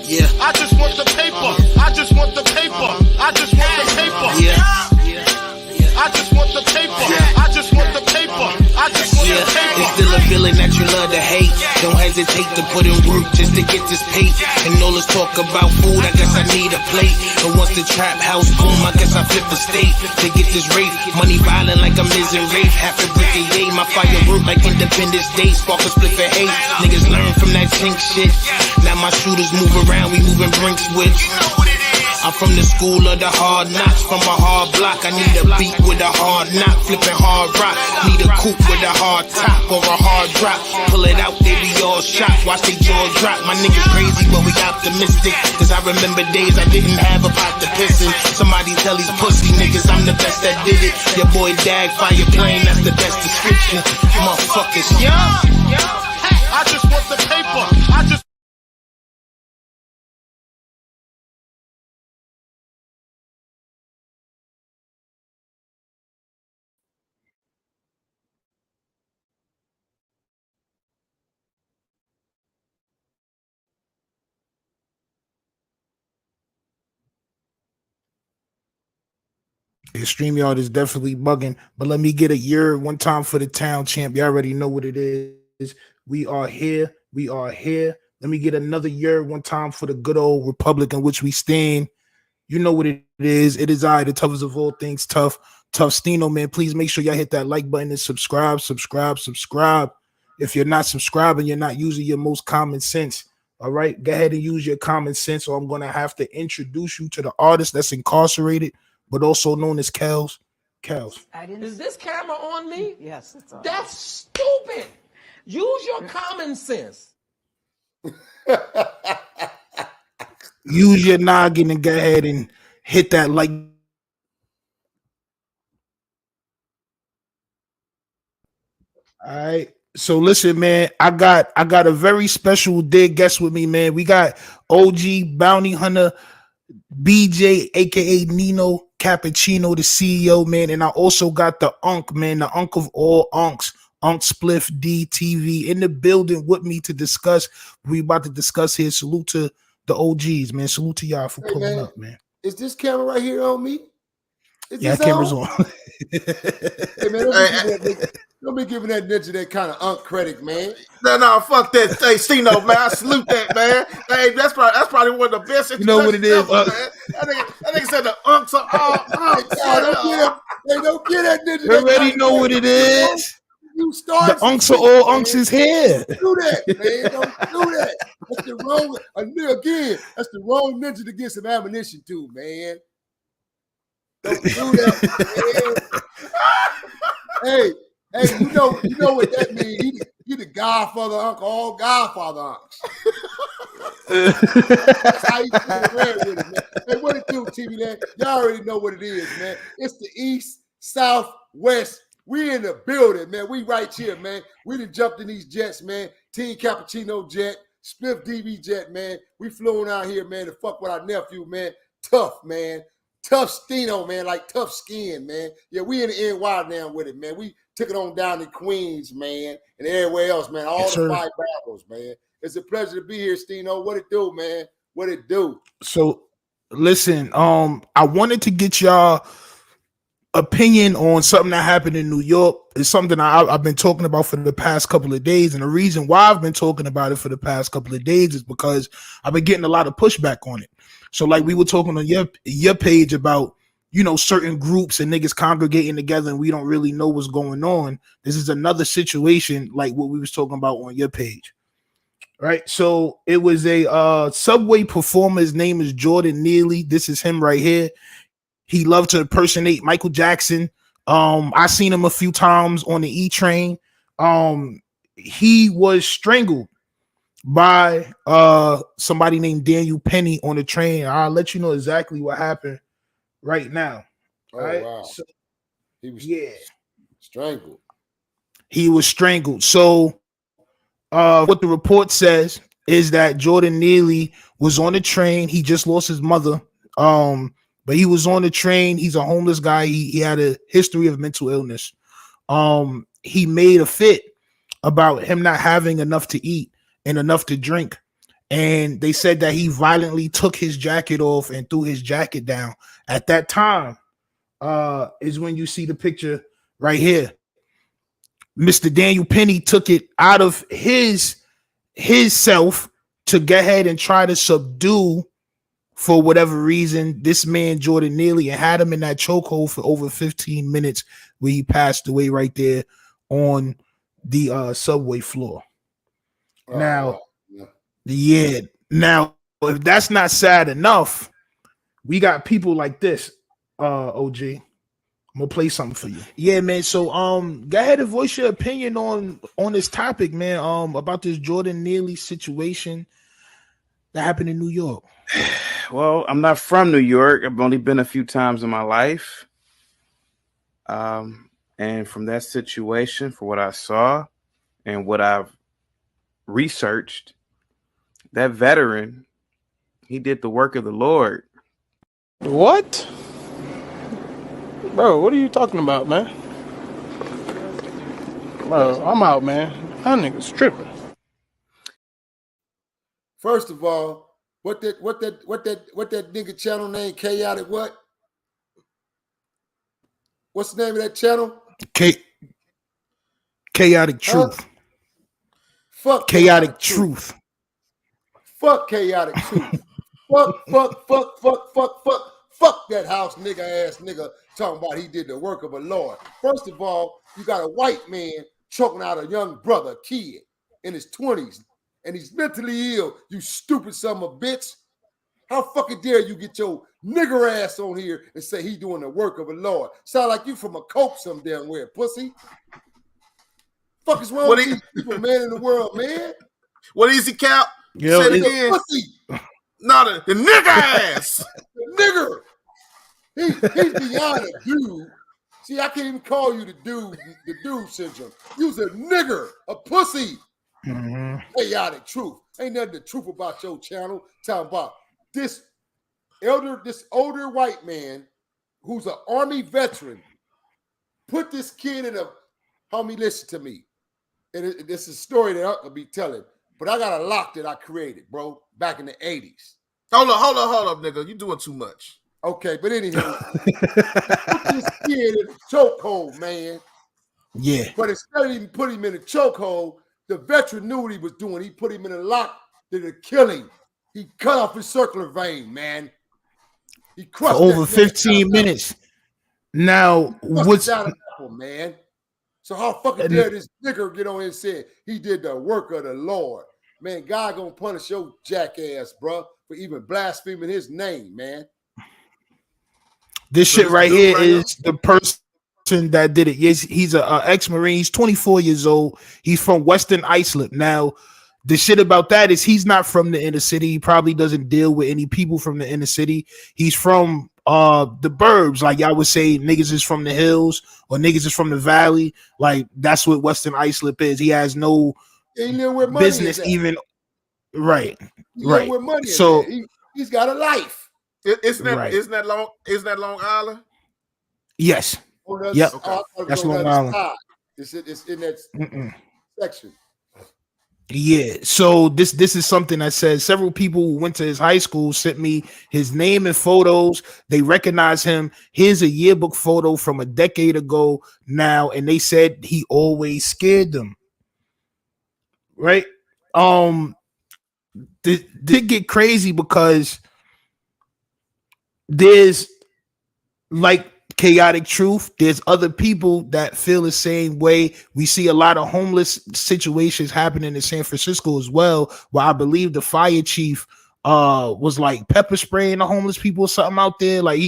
Yeah. I just want the paper. I just want the paper. I just want the paper. Yeah. I just want the paper. I just want the paper. I just want the paper. It's still a feeling that you love to hate. Don't hesitate to put in work just to get this pay. And all this talk about food, I guess I need a plate. And once the trap house boom, I guess I flip a state to get this rape. Money violent like I'm Miz and Rafe. Half a brick a yay. My firework like Independence Day. Spark a split for hate. Niggas learn from that chink shit. Now my shooters move around, we moving brink switch. I'm from the school of the hard knocks, from a hard block. I need a beat with a hard knock, flipping hard rock. Need a coupe with a hard top or a hard drop. Pull it out, they be all shocked, watch they jaw drop. My niggas crazy, but we optimistic. Cause I remember days I didn't have a pot to piss in. Somebody tell these pussy niggas I'm the best that did it. Your boy Dag, fire plane, that's the best description. Motherfuckers, yeah. I just want the paper. I just StreamYard is definitely bugging, but let me get a year one time for the town champ. You already know what it is. We are here. We are here. Let me get another year one time for the good old republic in which we stand. You know what it is. It is I, the toughest of all things, tough STEENO, man. Please make sure y'all hit that like button and subscribe. If you're not subscribing, you're not using your most common sense. All right, go ahead and use your common sense, or I'm going to have to introduce you to the artist that's incarcerated, but also known as Kels. Is this camera on me? Yes, it's on. That's stupid. Use your common sense. Use your noggin and go ahead and hit that like. All right. So listen, man, I got a very special dead guest with me, man. We got OG Bounty Hunter BJ, aka Nino Cappuccino, the CEO, man, and I also got the Unk, man, the Unk of all Unks, Unk Spliff DTV in the building with me to discuss. We about to discuss here. Salute to the OGs, man. Salute to y'all for pulling up, man. Is this camera right here on me? Yeah, camera's on. Hey man, don't be giving that ninja that kind of Unk credit, man. No, fuck that. Hey, STEENO, man, I salute that, man. Hey, that's probably one of the best. You know what it is? Ever, man. That nigga said the Unks are all Unks. Don't get that ninja. You already know what it is. You start. The Unks are all Unks is here. Don't do that, man. Don't do that. That's the wrong. Again, that's the wrong ninja to get some ammunition to, man. Don't do that, man. Hey, you know what that means. He the godfather Unc, all godfather Uncs. That's how you get around with it, man. Hey, what it do, TV man? Y'all already know what it is, man. It's the East, South, West. We in the building, man. We right here, man. We done jumped in these jets, man. Team Cappuccino jet, Spliff DV jet, man. We flown out here, man, to fuck with our nephew, man. Tough, man. Tough STEENO, man, like tough skin, man. Yeah, we in the NY now with it, man. We took it on down to Queens, man, and everywhere else, man. All the 5 battles, man. It's a pleasure to be here, STEENO. What it do, man? What it do? So, listen, I wanted to get y'all opinion on something that happened in New York. It's something I've been talking about for the past couple of days, and the reason why I've been talking about it for the past couple of days is because I've been getting a lot of pushback on it. So like we were talking on your page about, you know, certain groups and niggas congregating together and we don't really know what's going on. This is another situation like what we was talking about on your page. Right. So it was a Subway performer. His name is Jordan Neely. This is him right here. He loved to impersonate Michael Jackson. I seen him a few times on the E train. He was strangled by somebody named Daniel Penny on the train. I'll let you know exactly what happened right now. Oh, right? wow. So, He was strangled. He was strangled. So what the report says is that Jordan Neely was on the train. He just lost his mother. But he was on the train. He's a homeless guy. He had a history of mental illness. he made a fit about him not having enough to eat and enough to drink. And they said that he violently took his jacket off and threw his jacket down. At that time, is when you see the picture right here. Mr. Daniel Penny took it out of his self to go ahead and try to subdue, for whatever reason, this man Jordan Neely, and had him in that chokehold for over 15 minutes, where he passed away right there on the subway floor. Now, yeah. Now, if that's not sad enough, we got people like this. OG, I'm gonna play something for you. Yeah, man. So, go ahead and voice your opinion on this topic, man. About this Jordan Neely situation that happened in New York. Well, I'm not from New York. I've only been a few times in my life. And from that situation, for what I saw and what I've researched, that veteran, he did the work of the Lord. What? Bro, what are you talking about, man? Bro, I'm out, man. That nigga's tripping. First of all, what that nigga channel name? Chaotic what? What's the name of that channel? Chaotic Truth. Fuck Chaotic Truth. Fuck Chaotic Truth. Fuck that house nigga ass nigga talking about he did the work of a Lord. First of all, you got a white man choking out a young brother, kid in his 20s, and he's mentally ill, you stupid son of a bitch. How fucking dare you get your nigger ass on here and say he doing the work of a Lord? Sound like you from a cope some damn where, pussy. Fuck is wrong with these people, man, in the world, man? What is he, Cap? Yo, say it again. Pussy. No, the nigga ass. The nigger. He's beyond a dude. See, I can't even call you the dude syndrome. You's a nigger, a pussy. Mm-hmm. Chaotic Truth. Ain't nothing the truth about your channel. Talking about this older white man who's an Army veteran put this kid in a, homie, listen to me. And this is a story that I could be telling, but I got a lock that I created, bro, back in the 80s. Hold up, nigga. You doing too much. Okay, but anyhow, put this kid in a chokehold, man. Yeah. But instead of even putting him in a chokehold, the veteran knew what he was doing. He put him in a lock to kill him. He cut off his circular vein, man. He crushed for over 15 minutes. Now, what's down apple, man? So how fucking dare this nigger get on here and say he did the work of the Lord? Man, God gonna punish your jackass, bro, for even blaspheming his name, man. This shit right here is the person that did it. Yes, he's a ex-Marine. He's 24 years old. He's from Western Islip. Now, the shit about that is he's not from the inner city. He probably doesn't deal with any people from the inner city. He's from the burbs. Like y'all would say, niggas is from the hills or niggas is from the valley. Like that's what Western Islip is. He has no business even. Right. Right. Where money so he's got a life. Isn't that Long Island? Yes. Oh, yep. Okay. That's Long Island. It's in that section. Yeah. So this is something that says several people who went to his high school sent me his name and photos. They recognize him. Here's a yearbook photo from a decade ago now, and they said he always scared them. Right. Did get crazy because there's like Chaotic Truth. There's other people that feel the same way. We see a lot of homeless situations happening in San Francisco as well, where I believe the fire chief was like pepper spraying the homeless people or something out there. Like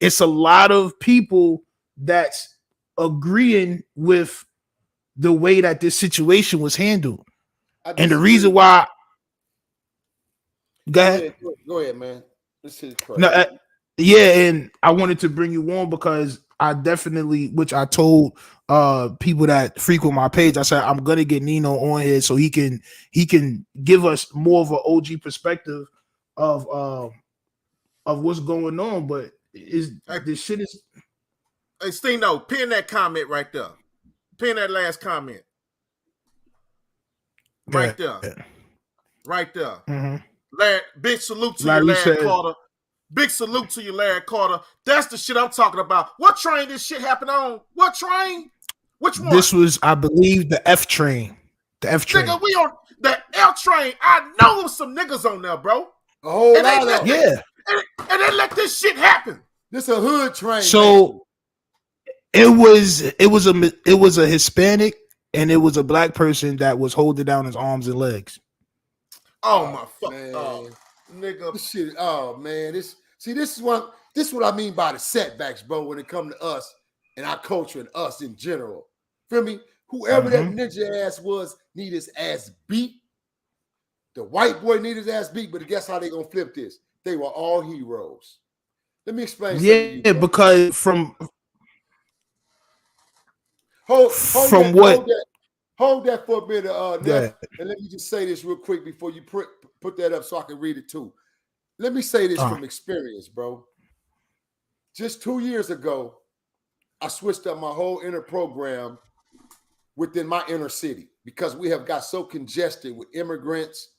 it's a lot of people that's agreeing with the way that this situation was handled. And the reason why go ahead, man. This is crazy. No, yeah, and I wanted to bring you on because I definitely, which I told people that frequent my page, I said I'm gonna get Nino on here so he can give us more of an OG perspective of what's going on. But this shit is. Hey, Steeno, pin that comment right there. Pin that last comment. Right there. Right there. Mm-hmm. Larry, big salute to you, Larry Larry said, Carter. Big salute to you, Larry Carter. That's the shit I'm talking about. What train this shit happened on? What train? Which one? this was, I believe, the F train. The F train. Nigga, we on the L train. I know there's some niggas on there, bro. A whole And they lot let of Yeah. and they let this shit happen. this a hood train. So it was a Hispanic and it was a black person that was holding down his arms and legs. Oh my fuck. man. Nigga. This shit, oh man, this is what I mean by the setbacks, bro, when it comes to us and our culture and us in general. Feel me? Whoever that ninja ass was need his ass beat. The white boy need his ass beat, but guess how they gonna flip this? They were all heroes. Let me explain something to you, bro. Because Hold that for a minute, Neff, yeah. and let me just say this real quick before you put that up so I can read it too. Let me say this from experience, bro. Just 2 years ago, I switched up my whole inner program within my inner city because we have got so congested with immigrants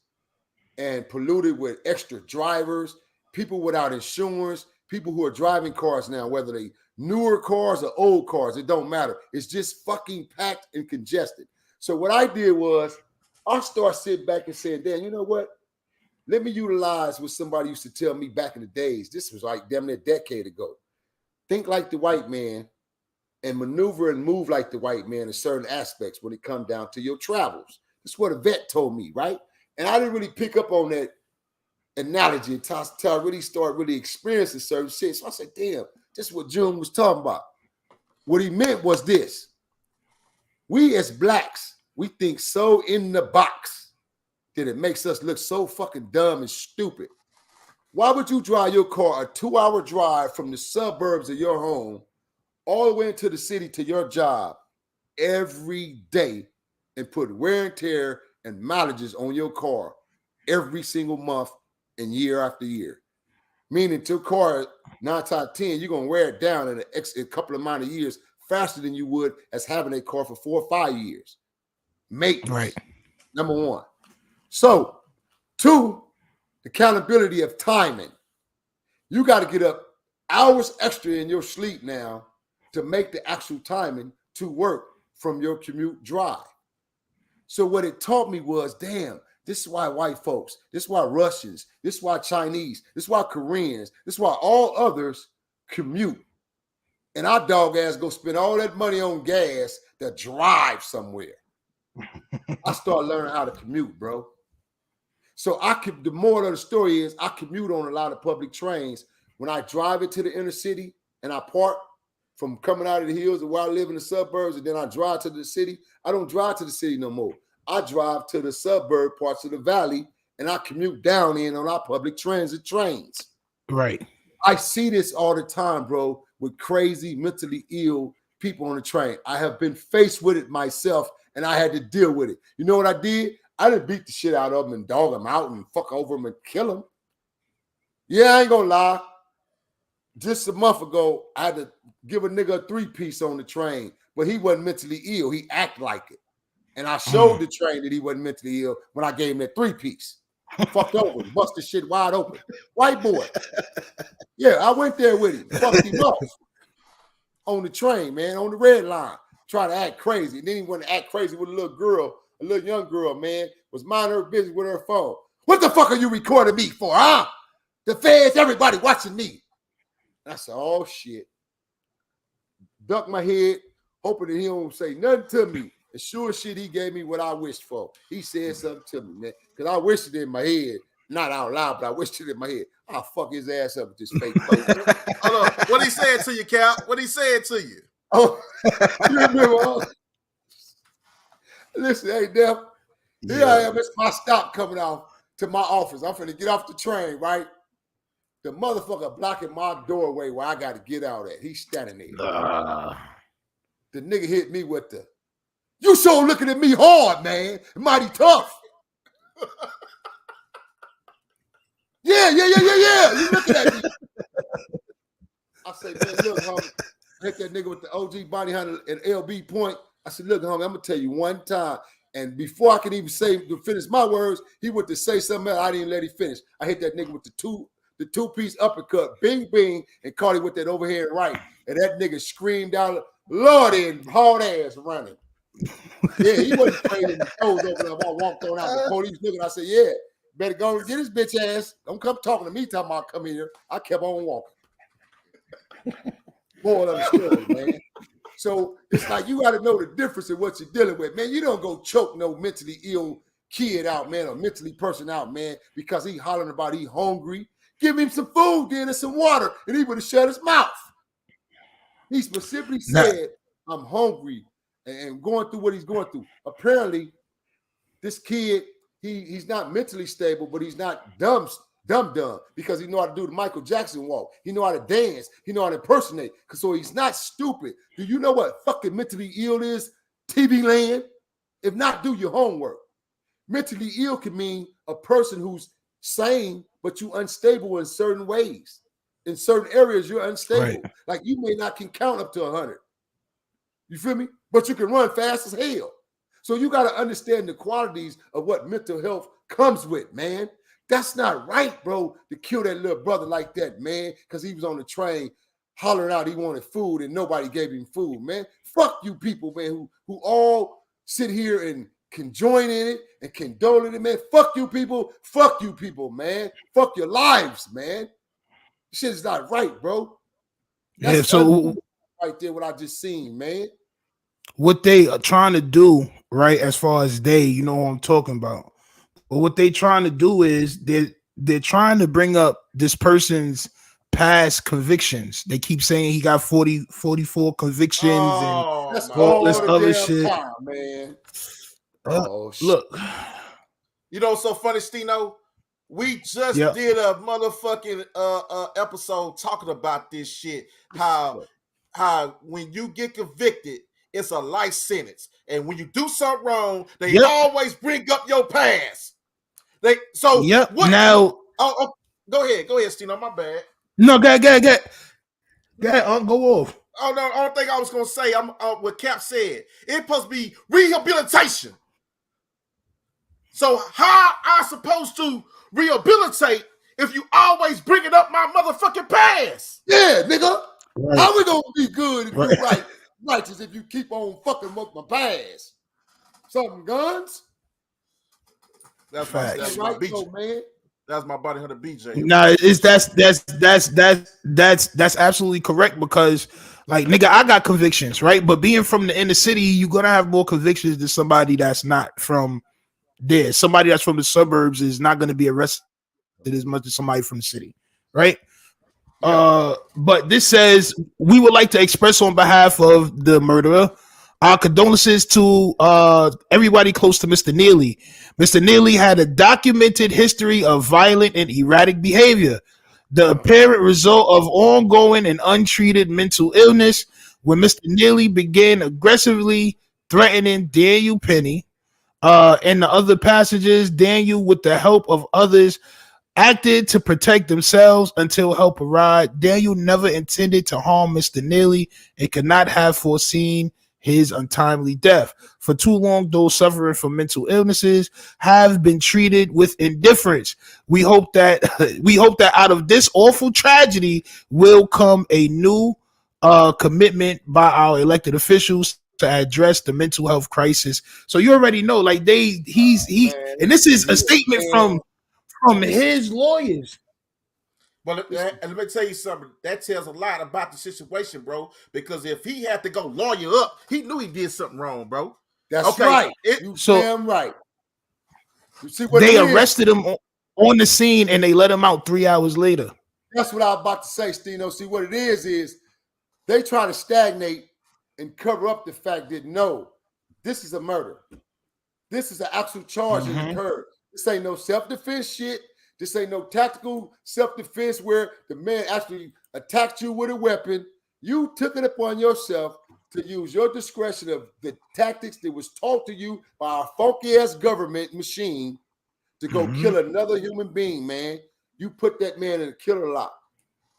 and polluted with extra drivers, people without insurance, people who are driving cars now, whether they newer cars or old cars, it don't matter. It's just fucking packed and congested. So what I did was I started sitting back and saying, damn, you know what? Let me utilize what somebody used to tell me back in the days. This was like damn near a decade ago. Think like the white man and maneuver and move like the white man in certain aspects when it comes down to your travels. That's what a vet told me, right? And I didn't really pick up on that analogy until I really started really experiencing certain shit. So I said, damn, this is what June was talking about. What he meant was this. We as blacks, we think so in the box that it makes us look so fucking dumb and stupid. Why would you drive your car a 2-hour drive from the suburbs of your home all the way into the city to your job every day and put wear and tear and mileages on your car every single month and year after year? Meaning to your car, 9 times out of 10, you're going to wear it down in a couple of amount of years faster than you would as having a car for 4 or 5 years. Maintenance, Right. number one. So, 2, accountability of timing. You got to get up hours extra in your sleep now to make the actual timing to work from your commute drive. So what it taught me was, damn, this is why white folks, this is why Russians, this is why Chinese, this is why Koreans, this is why all others commute. And our dog ass go spend all that money on gas to drive somewhere. I started learning how to commute, bro. So the moral of the story is I commute on a lot of public trains. When I drive into the inner city and I park from coming out of the hills of where I live in the suburbs and then I drive to the city, I don't drive to the city no more. I drive to the suburb parts of the valley and I commute down in on our public transit trains. Right. I see this all the time, bro, with crazy, mentally ill people on the train. I have been faced with it myself and I had to deal with it. You know what I did? I didn't beat the shit out of them and dog them out and fuck over them and kill them. Yeah, I ain't gonna lie. Just a month ago, I had to give a nigga a 3-piece on the train, but he wasn't mentally ill. He acted like it. And I showed the train that he wasn't mentally ill when I gave him that 3-piece. Fucked over him, busted shit wide open. White boy. Yeah, I went there with him. Fucked him off on the train, man, on the red line. Trying to act crazy. And then he went to act crazy with a little girl. A little young girl, man, was minding her business with her phone. What the fuck are you recording me for, huh? The feds, everybody watching me. And I said, oh, shit. Duck my head, hoping that he don't say nothing to me. And sure shit, he gave me what I wished for. He said something to me, man, because I wished it in my head. Not out loud, but I wished it in my head. I'll fuck his ass up with this fake face. Hold on. What he said to you, Cap? What he said to you? Oh, you remember? Listen, hey, Def, here I am. It's my stop coming off to my office. I'm finna get off the train, right? The motherfucker blocking my doorway where I got to get out at. He's standing there. The nigga hit me with the, you sure looking at me hard, man. Mighty tough. Yeah. You looking at me. I say, man, look, homie. Hit that nigga with the OG body hunter and LB point. I said, look, homie, I'm gonna tell you one time. And before I can even finish my words, he went to say something else. I didn't let him finish. I hit that nigga with the two-piece uppercut, bing, bing, and caught him with that overhead right. And that nigga screamed out, Lordy, and hauled ass running. Yeah, he wasn't afraid of the toes over there. I walked on out. The police looking. I said, yeah, better go and get his bitch ass. Don't come talking to me, talking about come here. I kept on walking. Moral of the story, man. So it's like you got to know the difference in what you're dealing with, man. You don't go choke no mentally ill kid out, man, or mentally person out, man, because he hollering about he hungry. Give him some food, then, and some water, and he would have shut his mouth. He specifically said, I'm hungry, and going through what he's going through. Apparently, this kid, he's not mentally stable, but he's not dumb, because he know how to do the Michael Jackson walk. He know how to dance. He know how to impersonate. So he's not stupid. Do you know what fucking mentally ill is? TV land? If not, do your homework. Mentally ill can mean a person who's sane, but you unstable in certain ways. In certain areas, you're unstable. Right. Like you may not can count up to 100. You feel me? But you can run fast as hell. So you got to understand the qualities of what mental health comes with, man. That's not right, bro, to kill that little brother like that, man, because he was on the train hollering out he wanted food and nobody gave him food, man. Fuck you people, man, who all sit here and can join in it and condone it, man. Fuck you people, man. Fuck your lives, man. Shit is not right, bro. That's yeah, so right there what I just seen, man. what they are trying to do, right, as far as you know what I'm talking about. But what they trying to do is they're trying to bring up this person's past convictions. They keep saying he got 44 convictions and that's all this other shit. Time, man. Look, you know, so funny, Steeno. We just did a motherfucking episode talking about this shit. How when you get convicted, it's a life sentence, and when you do something wrong, they always bring up your past. What now? Oh, go ahead, Steeno. My bad. No, go ahead. Go off. Oh no, I don't think I was gonna say. I'm what Cap said. It's supposed to be rehabilitation. So how I supposed to rehabilitate if you always bringing up my motherfucking past? Yeah, nigga. Right. How we gonna be good and do righteous if you keep on fucking with my past? Something guns? That's my BJ, man. That's my body hunter BJ. No, that's absolutely correct, because like nigga, I got convictions, right? But being from the inner city, you're gonna have more convictions than somebody that's not from there. Somebody that's from the suburbs is not gonna be arrested as much as somebody from the city, right? Yeah. But this says we would like to express on behalf of the murderer our condolences to everybody close to Mr. Neely. Mr. Neely had a documented history of violent and erratic behavior, the apparent result of ongoing and untreated mental illness. When Mr. Neely began aggressively threatening Daniel Penny and the other passengers, Daniel, with the help of others, acted to protect themselves until help arrived. Daniel never intended to harm Mr. Neely and could not have foreseen his untimely death. For too long, those suffering from mental illnesses have been treated with indifference. We hope that out of this awful tragedy will come a new commitment by our elected officials to address the mental health crisis. So you already know, like and this is a statement from his lawyers. But let me tell you something. That tells a lot about the situation, bro. Because if he had to go lawyer up, he knew he did something wrong, bro. That's right. You damn right. You see what they arrested him on the scene and they let him out 3 hours later. That's what I was about to say, Steeno. See, what it is they try to stagnate and cover up the fact that no, this is a murder. This is an actual charge that occurred. This ain't no self-defense shit. This ain't no tactical self-defense where the man actually attacked you with a weapon. You took it upon yourself to use your discretion of the tactics that was taught to you by our funky-ass government machine to go kill another human being, man. You put that man in a killer lock.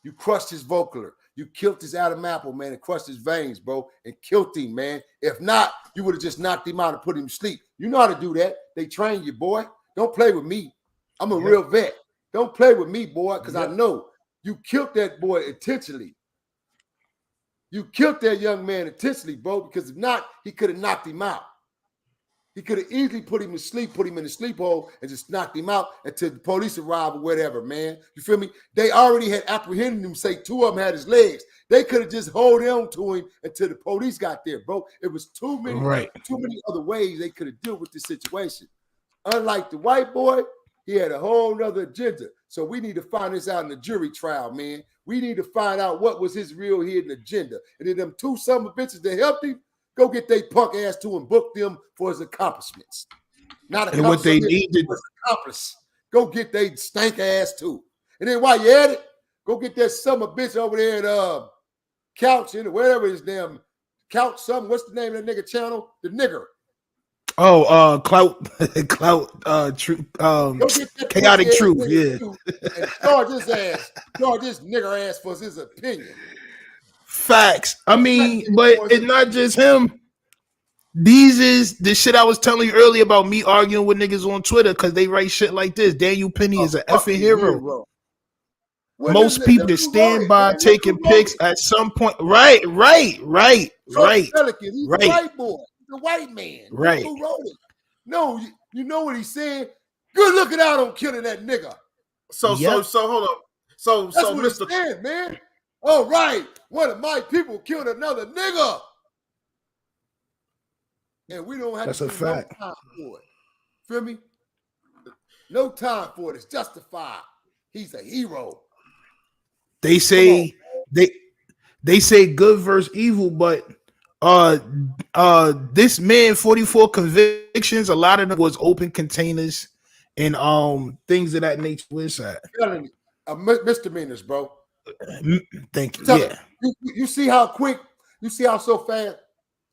You crushed his vocaler. You killed this Adam Apple, man, and crushed his veins, bro, and killed him, man. If not, you would have just knocked him out and put him to sleep. You know how to do that. They train you, boy. Don't play with me. I'm a real vet. Don't play with me, boy, because I know you killed that boy intentionally. You killed that young man intentionally, bro, because if not, he could have knocked him out. He could have easily put him to sleep, put him in the sleep hole, and just knocked him out until the police arrived or whatever, man. You feel me? They already had apprehended him, say 2 of them had his legs. They could have just held on to him until the police got there, bro. It was too many other ways they could have dealt with this situation. Unlike the white boy, he had a whole nother agenda. So we need to find this out in the jury trial, man. We need to find out what was his real hidden agenda. And then them 2 son of bitches that helped him, go get they punk ass to and book them for his accomplishments. Not and what they needed. Accomplish. Go get they stank ass too. And then while you at it, go get that son of a bitch over there at Couch and whatever his damn Couch something. What's the name of that nigga channel? The nigger. Oh, clout, chaotic truth, yeah. And charge his nigger ass for his opinion. Facts. I mean, but it's not just him. These is the shit I was telling you earlier about me arguing with niggas on Twitter because they write shit like this. Daniel Penny is an effing hero. Most people that stand by taking pics at some point. Right. He's a white boy. The white man. Right. Who wrote it? No, you know what he's saying? Good looking out on killing that nigga. So hold up. So that's what Mr. He's saying, man. All right. One of my people killed another nigga. And we don't have that's to a fact. No time for it. Feel me? No time for it. It's justified. He's a hero. They say they say good versus evil, but this man 44 convictions, a lot of them was open containers and things of that nature. Where's that? Misdemeanors, bro. Thank you. Yeah. You see how quick, you see how so fast.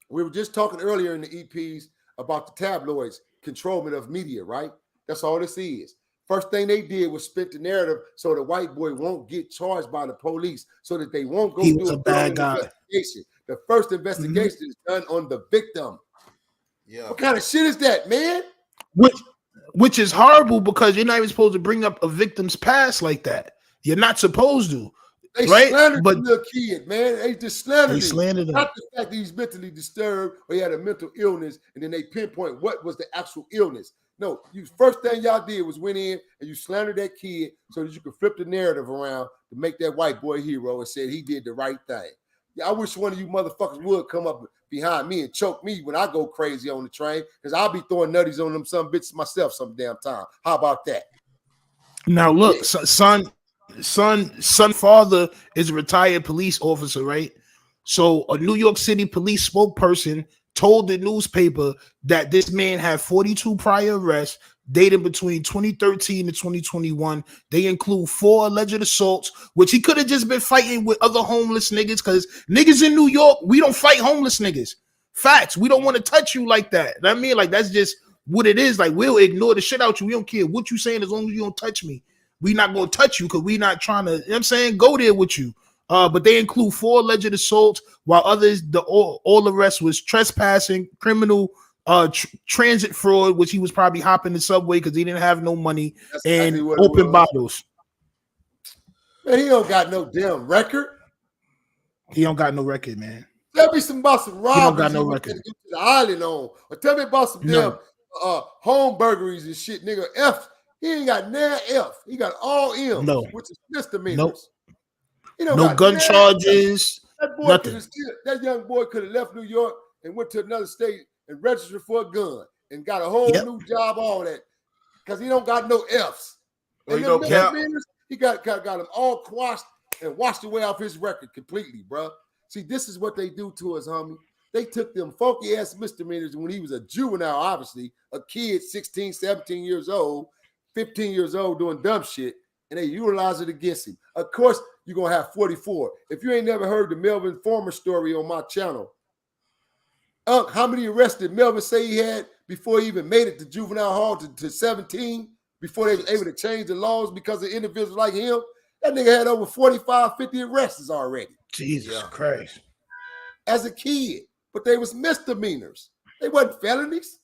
We were just talking earlier in the EPs about the tabloids, controlment of media, right? That's all this is. First thing they did was spin the narrative so the white boy won't get charged by the police, so that they won't go do a bad guy investigation. The first investigation is done on the victim. Yeah. What kind of shit is that, man? Which is horrible because you're not even supposed to bring up a victim's past like that. You're not supposed to. They slandered the little kid, man. They just slandered him. Not the fact that he's mentally disturbed or he had a mental illness, and then they pinpoint what was the actual illness. No, first thing y'all did was went in and you slandered that kid so that you could flip the narrative around to make that white boy hero and said he did the right thing. Yeah, I wish one of you motherfuckers would come up behind me and choke me when I go crazy on the train, because I'll be throwing nutties on them some bitches myself some damn time. How about that? Now look, son father is a retired police officer, right? So a New York City police spokesperson told the newspaper that this man had 42 prior arrests dating between 2013 and 2021. They include 4 alleged assaults, which he could have just been fighting with other homeless niggas, because niggas in New York, we don't fight homeless niggas. Facts. We don't want to touch you like that. I mean, like, that's just what it is. Like, we'll ignore the shit out you. We don't care what you saying as long as you don't touch me. We not going to touch you because we not trying to, you know what I'm saying, go there with you. But they include 4 alleged assaults, while others, all the rest was trespassing, criminal, transit fraud, which he was probably hopping the subway because he didn't have no money, and open bottles. Man, he don't got no damn record. He don't got no record, man. Tell me about some robberies. He don't got no record. To the island on, or tell me about some damn home burglaries and shit, nigga. F. He ain't got none F. He got all M, which is misdemeanors. Nope. No gun charges. That young boy could have left New York and went to another state and registered for a gun and got a whole new job, all that, because he don't got no F's. And he got them all quashed and washed away off his record completely, bro. See, this is what they do to us, homie. They took them funky ass misdemeanors when he was a juvenile, obviously, a kid, 16, 17 years old, 15 years old, doing dumb shit, and they utilize it against him. Of course, you're going to have 44. If you ain't never heard the Melvin Former story on my channel, how many arrests did Melvin say he had before he even made it to juvenile hall to 17, before they were able to change the laws because of individuals like him? That nigga had over 45, 50 arrests already. Jesus Yeah. Christ. as a kid, but they was misdemeanors. They wasn't felonies.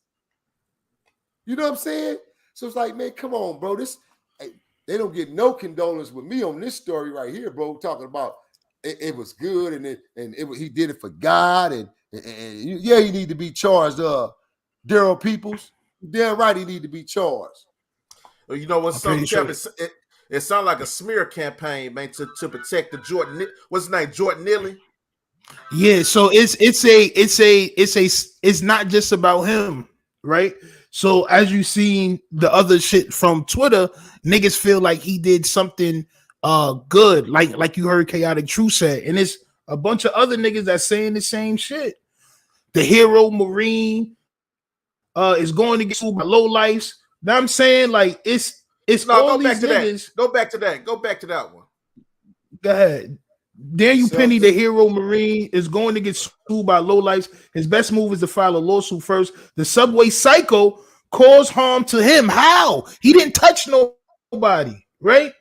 You know what I'm saying? So it's like, man, come on, bro. They don't get no condolence with me on this story right here, bro. Talking about it was good and he did it for God and yeah, he need to be charged. Daryl Peoples, damn right, he need to be charged. Well, you know what? I'm Something pretty kept sure. it sounded like a smear campaign, man, to protect the Jordan. What's his name? Jordan Neely. Yeah, so it's not just about him, right? So as you seen the other shit from Twitter, niggas feel like he did something good, like you heard Chaotic True said, and it's a bunch of other niggas that saying the same shit. The hero Marine is going to get sued by low lives. Now I'm saying like it's No, all go back these to that. niggas. Go back to that. Go back to that one. Go ahead. Daniel So Penny, the hero Marine, is going to get sued by lowlifes. His best move is to file a lawsuit first. The subway psycho caused harm to him. How? He didn't touch nobody, right?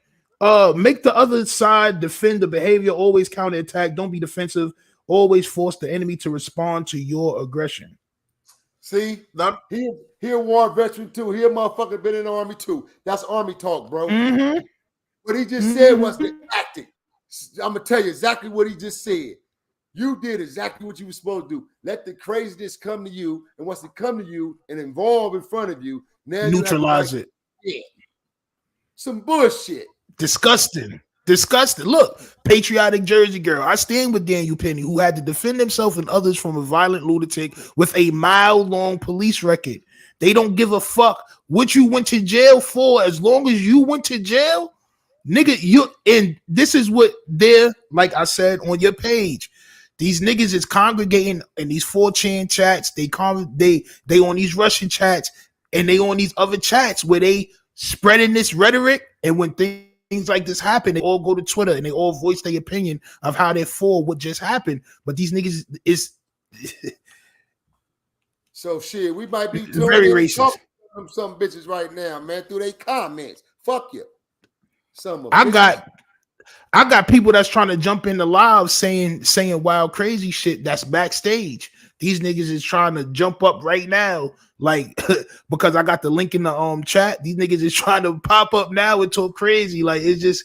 Make the other side defend the behavior. Always counterattack. Don't be defensive. Always force the enemy to respond to your aggression. see, No, he a war veteran too. He a motherfucker been in the army too. That's army talk, bro. Mm-hmm. What he just said was the tactic. I'm gonna tell you exactly what he just said. You did exactly what you were supposed to do. Let the craziness come to you, and once it come to you and involve in front of you, now you have the Neutralize right. it. Yeah. Some bullshit. Disgusting. Look, patriotic Jersey girl. I stand with Daniel Penny, who had to defend himself and others from a violent lunatic with a mile-long police record. They don't give a fuck what you went to jail for. As long as you went to jail, nigga, and this is what they're, like I said on your page. These niggas is congregating in these 4chan chats. They on these Russian chats, and they on these other chats where they spreading this rhetoric. And when things like this happen, they all go to Twitter and they all voice their opinion of how they're for what just happened. But these niggas is So shit, we might be very doing racist. some bitches right now, man, through their comments. Fuck you. I got people that's trying to jump in the live saying wild crazy shit that's backstage. These niggas is trying to jump up right now, like because I got the link in the chat. These niggas is trying to pop up now and talk crazy. Like it's just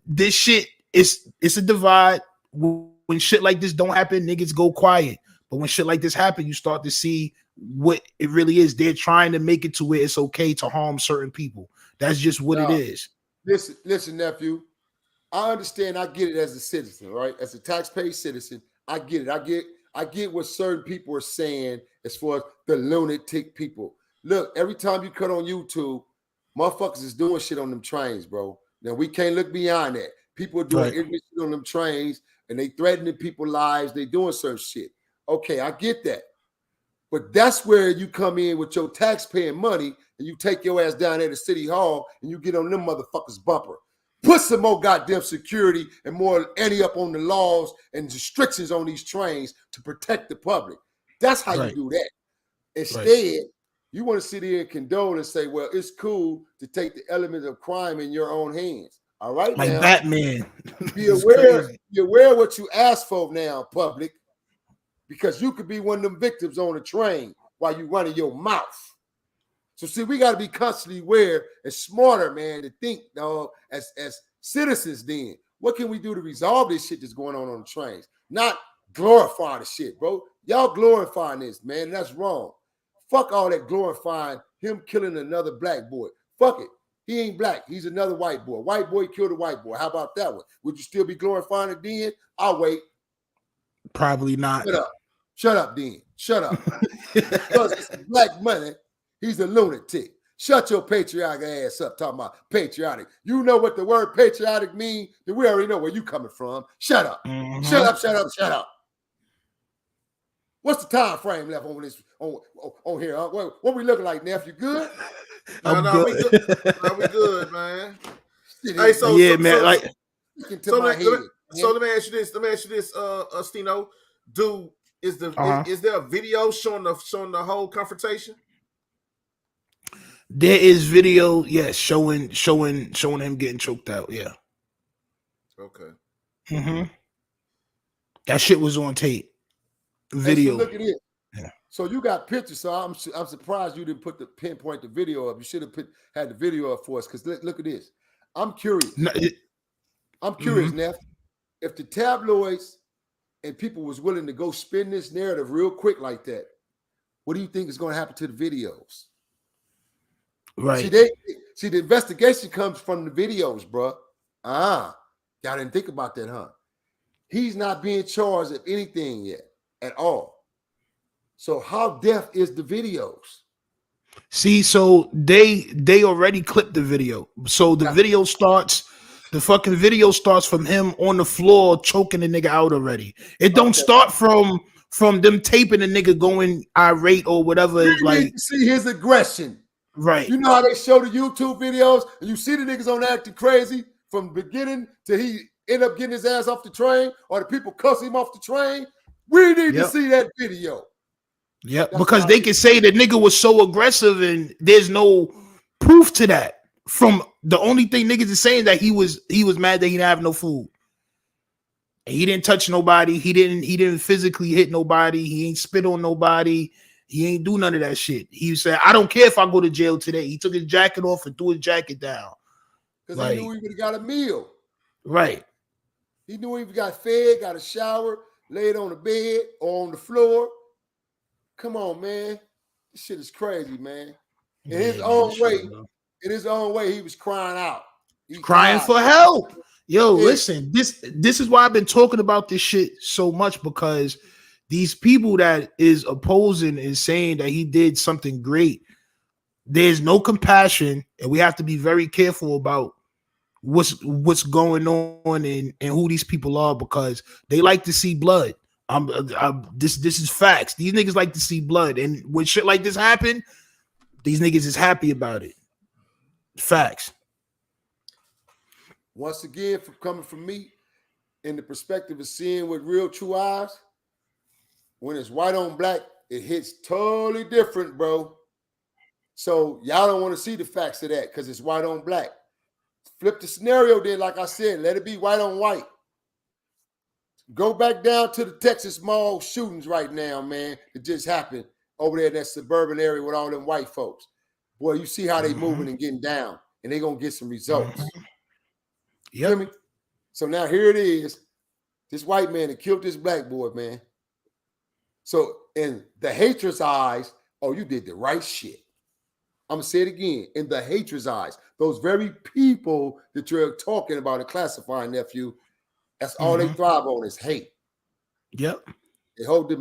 this shit. It's a divide. When shit like this don't happen, niggas go quiet. But when shit like this happen, you start to see what it really is. They're trying to make it to where it's okay to harm certain people. That's just what it is. Listen, nephew. I understand. I get it as a citizen, right? As a taxpayer citizen, I get it. I get what certain people are saying as far as the lunatic people. Look, every time you cut on YouTube, motherfuckers is doing shit on them trains, bro. Now we can't look beyond that. People are doing ignorant shit on them trains, and they threatening people's lives. They doing certain shit. Okay, I get that. But that's where you come in with your taxpaying money and you take your ass down there to City Hall and you get on them motherfuckers' bumper. Put some more goddamn security and more ante up on the laws and restrictions on these trains to protect the public. That's how you do that. Instead, you want to sit here and condole and say, well, it's cool to take the elements of crime in your own hands. All right, like now, Batman. be aware of what you ask for now, public, because you could be one of them victims on a train while you running your mouth. So see, we got to be constantly aware and smarter, man, to think, dog, as citizens then. What can we do to resolve this shit that's going on the trains? Not glorify the shit, bro. Y'all glorifying this, man, and that's wrong. Fuck all that glorifying him killing another black boy. Fuck it. He ain't black. He's another white boy. White boy killed a white boy. How about that one? Would you still be glorifying it then? I'll wait. Probably not. Shut up, then. Shut up. Because it's black money. He's a lunatic. Shut your patriotic ass up talking about patriotic. You know what the word patriotic means? Then we already know where you coming from. Shut up. Mm-hmm. Shut up. What's the time frame left on this on here? Huh? What we looking like, nephew? Good? No, we good. No, we good, man. Hey, so let me ask you this. STEENO. Is there a video showing the whole confrontation? There is video, yes, showing him getting choked out. Yeah. Okay. Mm-hmm. That shit was on tape. Hey, Video. so look at it. Yeah. So you got pictures. So I'm surprised you didn't pinpoint the video up. You should have had the video up for us. Because look at this. I'm curious. No, I'm curious, Mhm. Neff. If the tabloids and people was willing to go spin this narrative real quick like that, what do you think is going to happen to the videos? Right. See, the investigation comes from the videos, bro. Y'all didn't think about that, huh? He's not being charged of anything yet at all. So how deaf is the videos? See, so they already clipped the video. So the video starts, the fucking video starts from him on the floor choking the nigga out already. It don't start from them taping the nigga going irate or whatever. You Like need to see his aggression. Right. You know how they show the YouTube videos and you see the niggas on acting crazy from the beginning till he end up getting his ass off the train or the people cuss him off the train? We need to see that video. Yeah, because they can say the nigga was so aggressive and there's no proof to that. From the only thing niggas is saying that he was mad that he didn't have no food. And he didn't touch nobody. He didn't physically hit nobody. He ain't spit on nobody. He ain't do none of that shit. He said, I don't care if I go to jail today. He took his jacket off and threw his jacket down. Because he knew he would have got a meal. Right. He knew he got fed, got a shower, laid on the bed or on the floor. Come on, man. This shit is crazy, man. In his own way, he was crying out. Crying for help. Yo, listen, this is why I've been talking about this shit so much, because these people that is opposing and saying that he did something great, there's no compassion, and we have to be very careful about what's going on and who these people are, because they like to see blood. This is facts. These niggas like to see blood, and when shit like this happen, these niggas is happy about it. Facts. Once again, coming from me, in the perspective of seeing with real true eyes, when it's white on black, it hits totally different, bro. So y'all don't want to see the facts of that because it's white on black. Flip the scenario then, like I said, let it be white on white. Go back down to the Texas mall shootings right now, man. It just happened over there in that suburban area with all them white folks. Boy, you see how they moving and getting down, and they gonna get some results. You hear me? So now here it is. This white man that killed this black boy, man. So in the hatred's eyes, oh, you did the right shit. I'm gonna say it again. In the hatred's eyes, those very people that you're talking about and classifying, nephew, that's all they thrive on is hate. Yep. They hold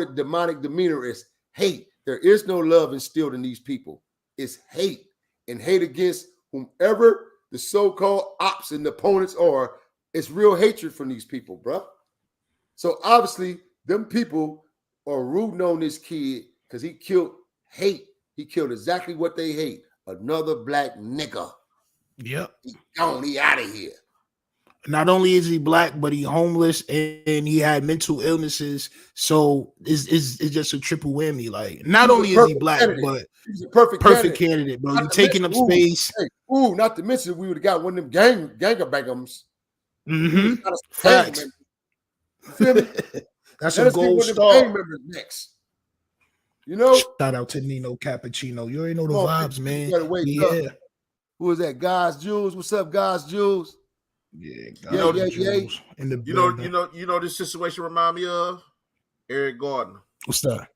a demonic demeanor as hate. There is no love instilled in these people. It's hate, and hate against whomever the so-called ops and opponents are. It's real hatred from these people, bro. So obviously, them people are rooting on this kid because he killed hate. He killed exactly what they hate. Another black nigga. Yep. He gone. He out of here. Not only is he black, but he homeless and he had mental illnesses. So it's just a triple whammy. Like, not only is he black, but he's a perfect candidate, bro. You're taking up space. Not to mention we would have got one of them gangbangers. Facts. You feel me? That's a gold star. Next. You know? Shout out to Nino Cappuccino. You already know the vibes, man. Yeah. Who is that? Guys Jules. What's up, Guys Jules? Yeah. Jules in the you know this situation remind me of Eric Gardner. What's that?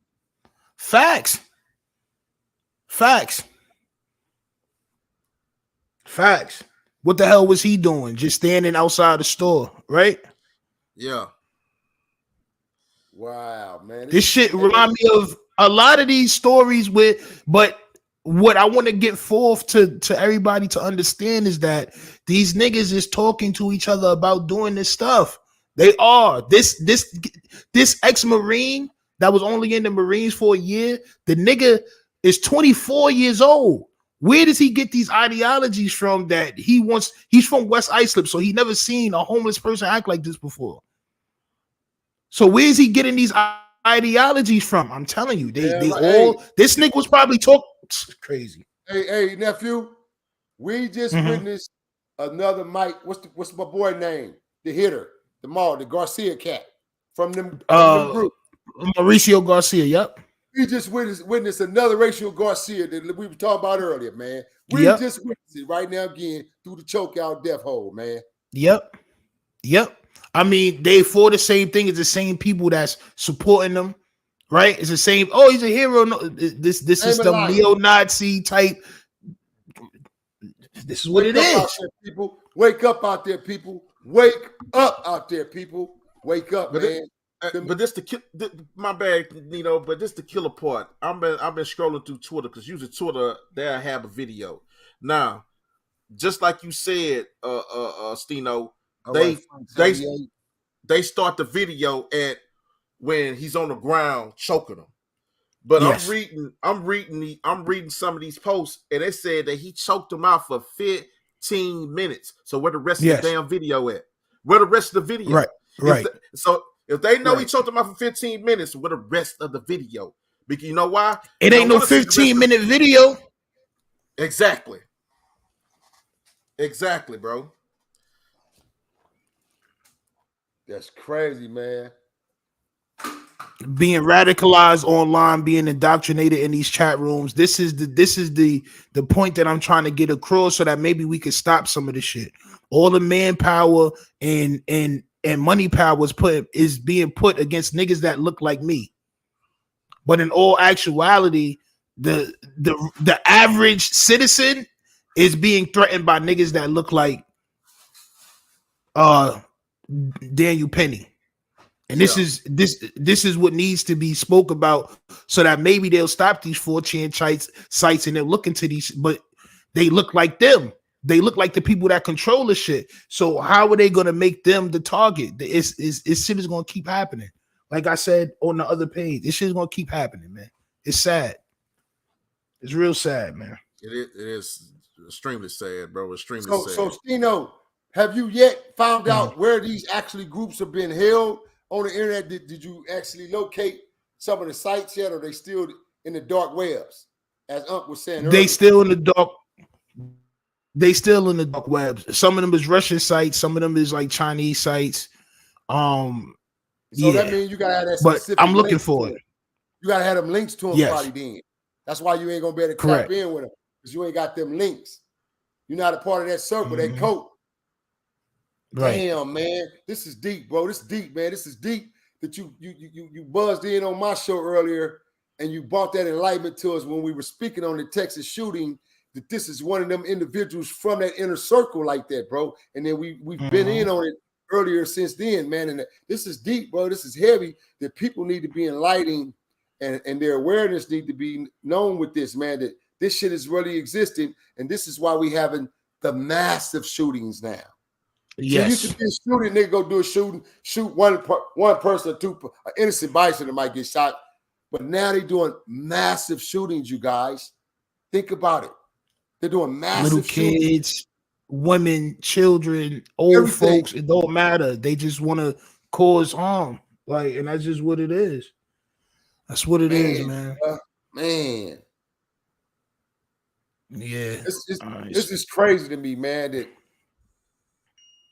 Facts. What the hell was he doing? Just standing outside the store, right? Yeah. Wow, man. This shit remind me of a lot of these stories but what I want to get forth to everybody to understand is that these niggas is talking to each other about doing this stuff. They are. This ex-Marine that was only in the Marines for a year, the nigga is 24 years old. Where does he get these ideologies from that he's from West Islip, so he never seen a homeless person act like this before. So where is he getting these ideologies from? I'm telling you, this nigga was probably talking crazy. Hey, nephew, we just witnessed another Mike. What's my boy name? The hitter, the Garcia cat. from them group. Mauricio Garcia. Yep. We just witnessed another Mauricio Garcia that we were talking about earlier, man. We Yep. just witnessed it right now again through the chokeout death hole, man. Yep. I mean, they for the same thing. It's the same people that's supporting them, right? It's the same. Oh, he's a hero. No, this is the neo-Nazi type. This is what it is. People, wake up out there, people. Wake up out there, people. Wake up, man. But this my bad, Nino. But this the killer part. I've been scrolling through Twitter because usually Twitter there I have a video. Now, just like you said, Steeno, they start the video at when he's on the ground choking him. But yes. I'm reading some of these posts, and they said that he choked him out for 15 minutes. So where the rest of the damn video at? Where the rest of the video? Right. If they know he choked him out for 15 minutes, where the rest of the video? Because you know why? It ain't no 15-minute video. Exactly, bro. That's crazy, man. Being radicalized online, being indoctrinated in these chat rooms. This is the point that I'm trying to get across, so that maybe we could stop some of this shit. All the manpower and money power is being put against niggas that look like me. But in all actuality, the average citizen is being threatened by niggas that look like Daniel Penny. And this is what needs to be spoke about, so that maybe they'll stop these 4chan sites and they'll look into these, but they look like them. They look like the people that control the shit. So how are they going to make them the target? This shit is going to keep happening. Like I said on the other page, this shit is going to keep happening, man. It's sad. It's real sad, man. It is extremely sad, bro. Extremely sad. So Steeno, have you yet found out where these actually groups have been held on the internet? Did you actually locate some of the sites yet, or are they still in the dark webs? As Unc was saying earlier. They still in the dark webs. Some of them is Russian sites, some of them is like Chinese sites. So that means you gotta have that specific. But I'm looking for it. You gotta have them links to them, probably then. That's why you ain't gonna be able to tap in with them, because you ain't got them links. You're not a part of that circle, that code. Right. Damn, man, this is deep, bro. This is deep, man. This is deep that you buzzed in on my show earlier, and you brought that enlightenment to us when we were speaking on the Texas shooting. That this is one of them individuals from that inner circle like that, bro. And then we've been in on it earlier since then, man. And this is deep, bro. This is heavy. That people need to be enlightened, and their awareness need to be known with this, man. That this shit is really existing, and this is why we having the massive shootings now. Yes. So you could be a shooting, nigga go do a shooting, shoot one person or two, an innocent bystander might get shot. But now they're doing massive shootings, you guys. Think about it. They're doing massive little kids, shootings. Women, children, old folks. It don't matter. They just want to cause harm. Like, and that's just what it is. That's what it is, man. Man. Yeah. This is crazy to me, man,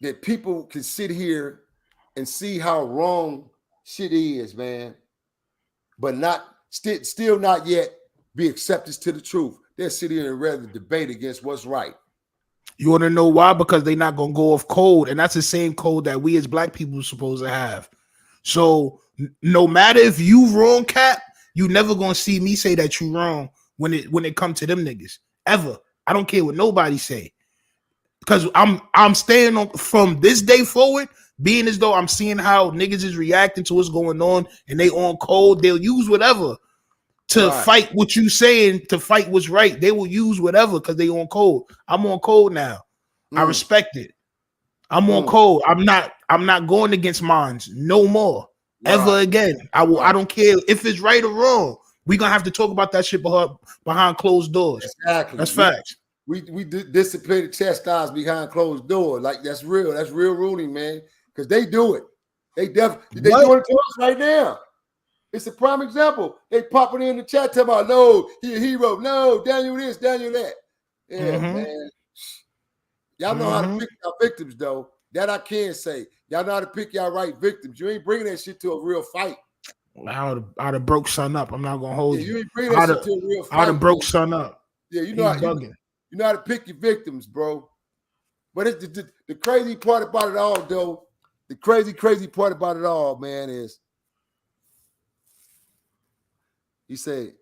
that people can sit here and see how wrong shit is, man, but still not yet be acceptance to the truth. They'll sit here and rather debate against what's right. You want to know why? Because they're not going to go off code, and that's the same code that we as black people are supposed to have. So no matter if you wrong, Cap, you never going to see me say that you wrong when it comes to them niggas. Ever. I don't care what nobody say. Because I'm staying on from this day forward, being as though I'm seeing how niggas is reacting to what's going on, and they on code. They'll use whatever to fight what you saying, to fight what's right. They will use whatever because they on code. I'm on code now. I respect it. I'm on code. I'm not going against mines no more ever again. I don't care if it's right or wrong. We're gonna have to talk about that shit behind closed doors. Exactly. That's facts. We disciplined, chastised behind closed doors. Like that's real. That's real ruling, man. Because they do it. They doing it to us right now. It's a prime example. They popping in the chat talking about, no, he a hero. No, Daniel this, Daniel that. Yeah, man. Y'all know how to pick our victims, though. That I can say. Y'all know how to pick y'all right victims. You ain't bringing that shit to a real fight. I'd have broke son up. I'm not gonna hold You you. ain't bringing that shit to a real fight. I'd have broke son up. Yeah, you know how to pick your victims, bro. But it's the crazy part about it all, though. The crazy part about it all, man, is he said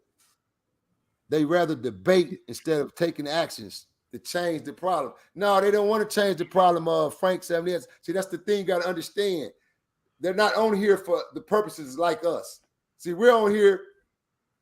they rather debate instead of taking actions to change the problem. No, they don't want to change the problem of Frank 70. See, that's the thing you got to understand. They're not on here for the purposes like us. See, we're on here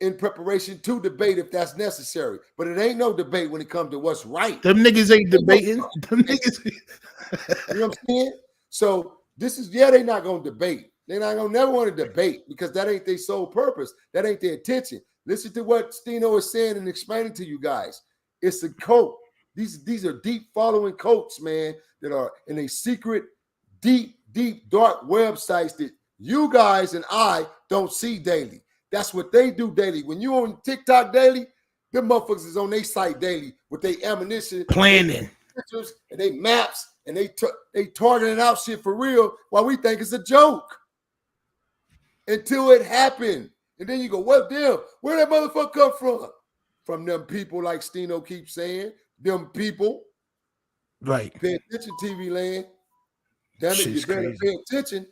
in preparation to debate if that's necessary. But it ain't no debate when it comes to what's right. Them niggas ain't debating. Them niggas. You know what I'm saying? So this is, they're not going to debate. They're not going to never want to debate because that ain't their sole purpose. That ain't their intention. Listen to what STEENO is saying and explaining to you guys. It's a cult. These are deep following cults, man, that are in a secret, deep, dark websites that you guys and I don't see daily. That's what they do daily. When you on TikTok daily, them motherfuckers is on their site daily with their ammunition, planning, pictures, and they maps, and they targeting out shit for real while we think it's a joke until it happened. And then you go, well, damn, where that motherfucker come from? From them people, like STEENO keeps saying, them people. Right. Pay attention, TV land. Damn it, Shit's you better crazy. pay attention.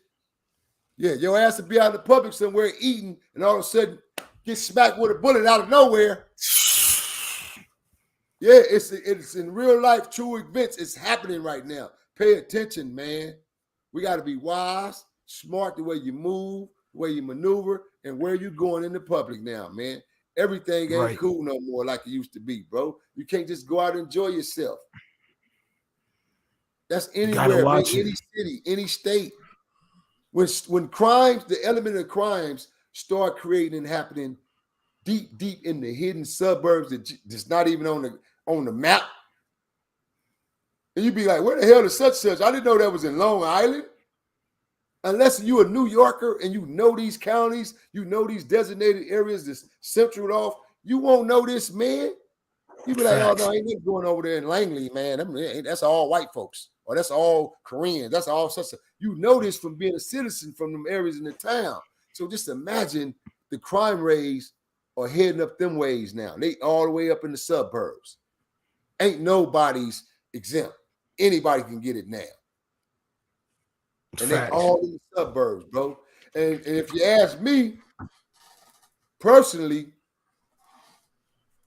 Yeah, your ass would be out in the public somewhere eating, and all of a sudden get smacked with a bullet out of nowhere. Yeah, it's in real life, true events. It's happening right now. Pay attention, man. We got to be wise, smart the way you move, the way you maneuver, and where you going in the public now, man. Everything ain't cool no more like it used to be, bro. You can't just go out and enjoy yourself. That's anywhere, man. Any city, any state. When crimes, the element of crimes start creating and happening deep in the hidden suburbs that's not even on the map, and you be like, where the hell is such? I didn't know that was in Long Island. Unless you a New Yorker and you know these counties, you know these designated areas that's central off, you won't know this, man. You be like, oh no, I ain't even going over there in Langley, man. That's all white folks, or that's all Koreans, that's all such. You know this from being a citizen from them areas in the town. So just imagine the crime rates are heading up them ways now. They all the way up in the suburbs. Ain't nobody's exempt. Anybody can get it now. And they all in the suburbs, bro. And if you ask me, personally,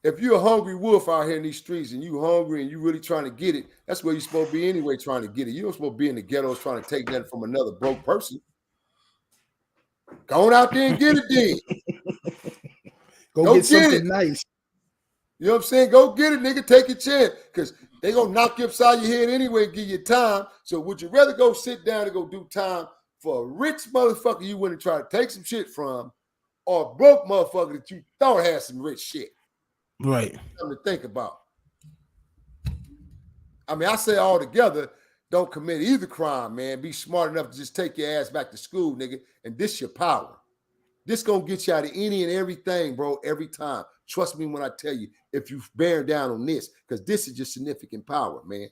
if you're a hungry wolf out here in these streets and you hungry and you really trying to get it, that's where you're supposed to be anyway, trying to get it. You don't supposed to be in the ghettos trying to take that from another broke person. Go on out there and get it then. Go get something nice. You know what I'm saying? Go get it, nigga. Take your chance. Because they going to knock you upside your head anyway and give you time. So would you rather go sit down and go do time for a rich motherfucker you wouldn't try to take some shit from, or a broke motherfucker that you thought had some rich shit? Right. Something to think about. I mean, I say all together, don't commit either crime, man. Be smart enough to just take your ass back to school, nigga, and this your power. This gonna get you out of any and everything, bro, every time. Trust me when I tell you, if you bear down on this, because this is your significant power, man.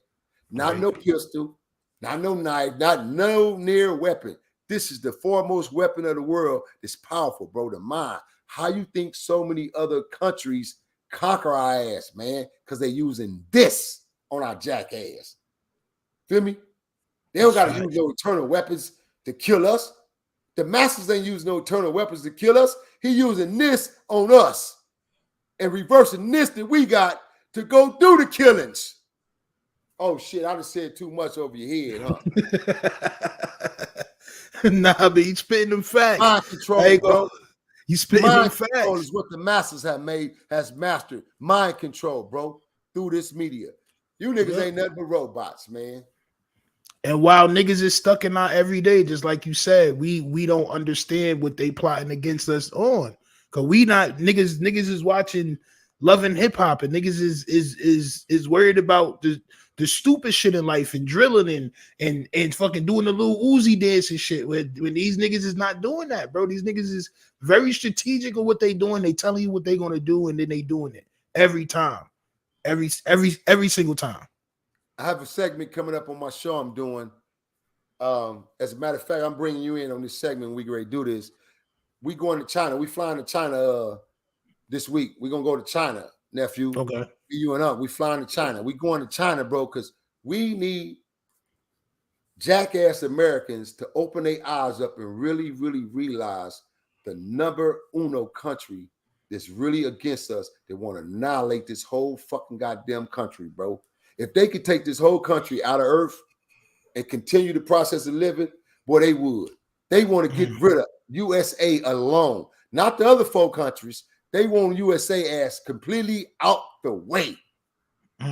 Not no pistol, not no knife, not no near weapon. This is the foremost weapon of the world. It's powerful, bro, the mind. How you think so many other countries conquer our ass, man? Because they're using this on our jackass. Feel me? They don't got to use no eternal weapons to kill us. The masters ain't using no eternal weapons to kill us. He using this on us and reversing this that we got to go do the killings. Oh, shit, I just said too much over your head, huh? Nah, but he's spitting them facts. Mind control, bro. He's spitting them facts. Mind control is what the masters has mastered. Mind control, bro, through this media. You niggas ain't nothing but robots, man. And while niggas is stuck in our everyday, just like you said, we don't understand what they plotting against us on. Cause we not niggas is watching Love and Hip Hop, and niggas is worried about the stupid shit in life and drilling and fucking doing the little Uzi dance and shit. When these niggas is not doing that, bro. These niggas is very strategic of what they doing. They telling you what they gonna do, and then they doing it every time, every single time. I have a segment coming up on my show I'm doing As a matter of fact, I'm bringing you in on this segment. We ready to do this. We going to China. We flying to China this week. We're gonna go to China, nephew. Okay. You and up. We flying to China. We going to China, bro, because we need jackass Americans to open their eyes up and really, really realize the number uno country that's really against us. They want to annihilate this whole fucking goddamn country, bro. If they could take this whole country out of earth and continue the process of living, boy, they would. They want to get rid of USA alone, not the other 4 countries. They want USA ass completely out the way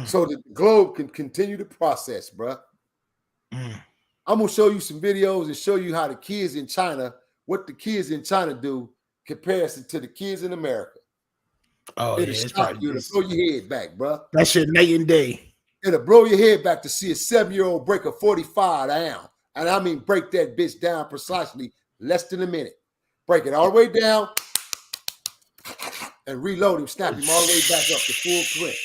so that the globe can continue the process, bro. I'm going to show you some videos and show you how the kids in China, what the kids in China do comparison to the kids in America. Oh, It'll shock you. It'll blow your head back, bro. That shit night and day. It'll blow your head back to see a 7-year-old break a 45 down. And I mean break that bitch down precisely less than a minute. Break it all the way down and reload him, snap him all the way back up to full clip.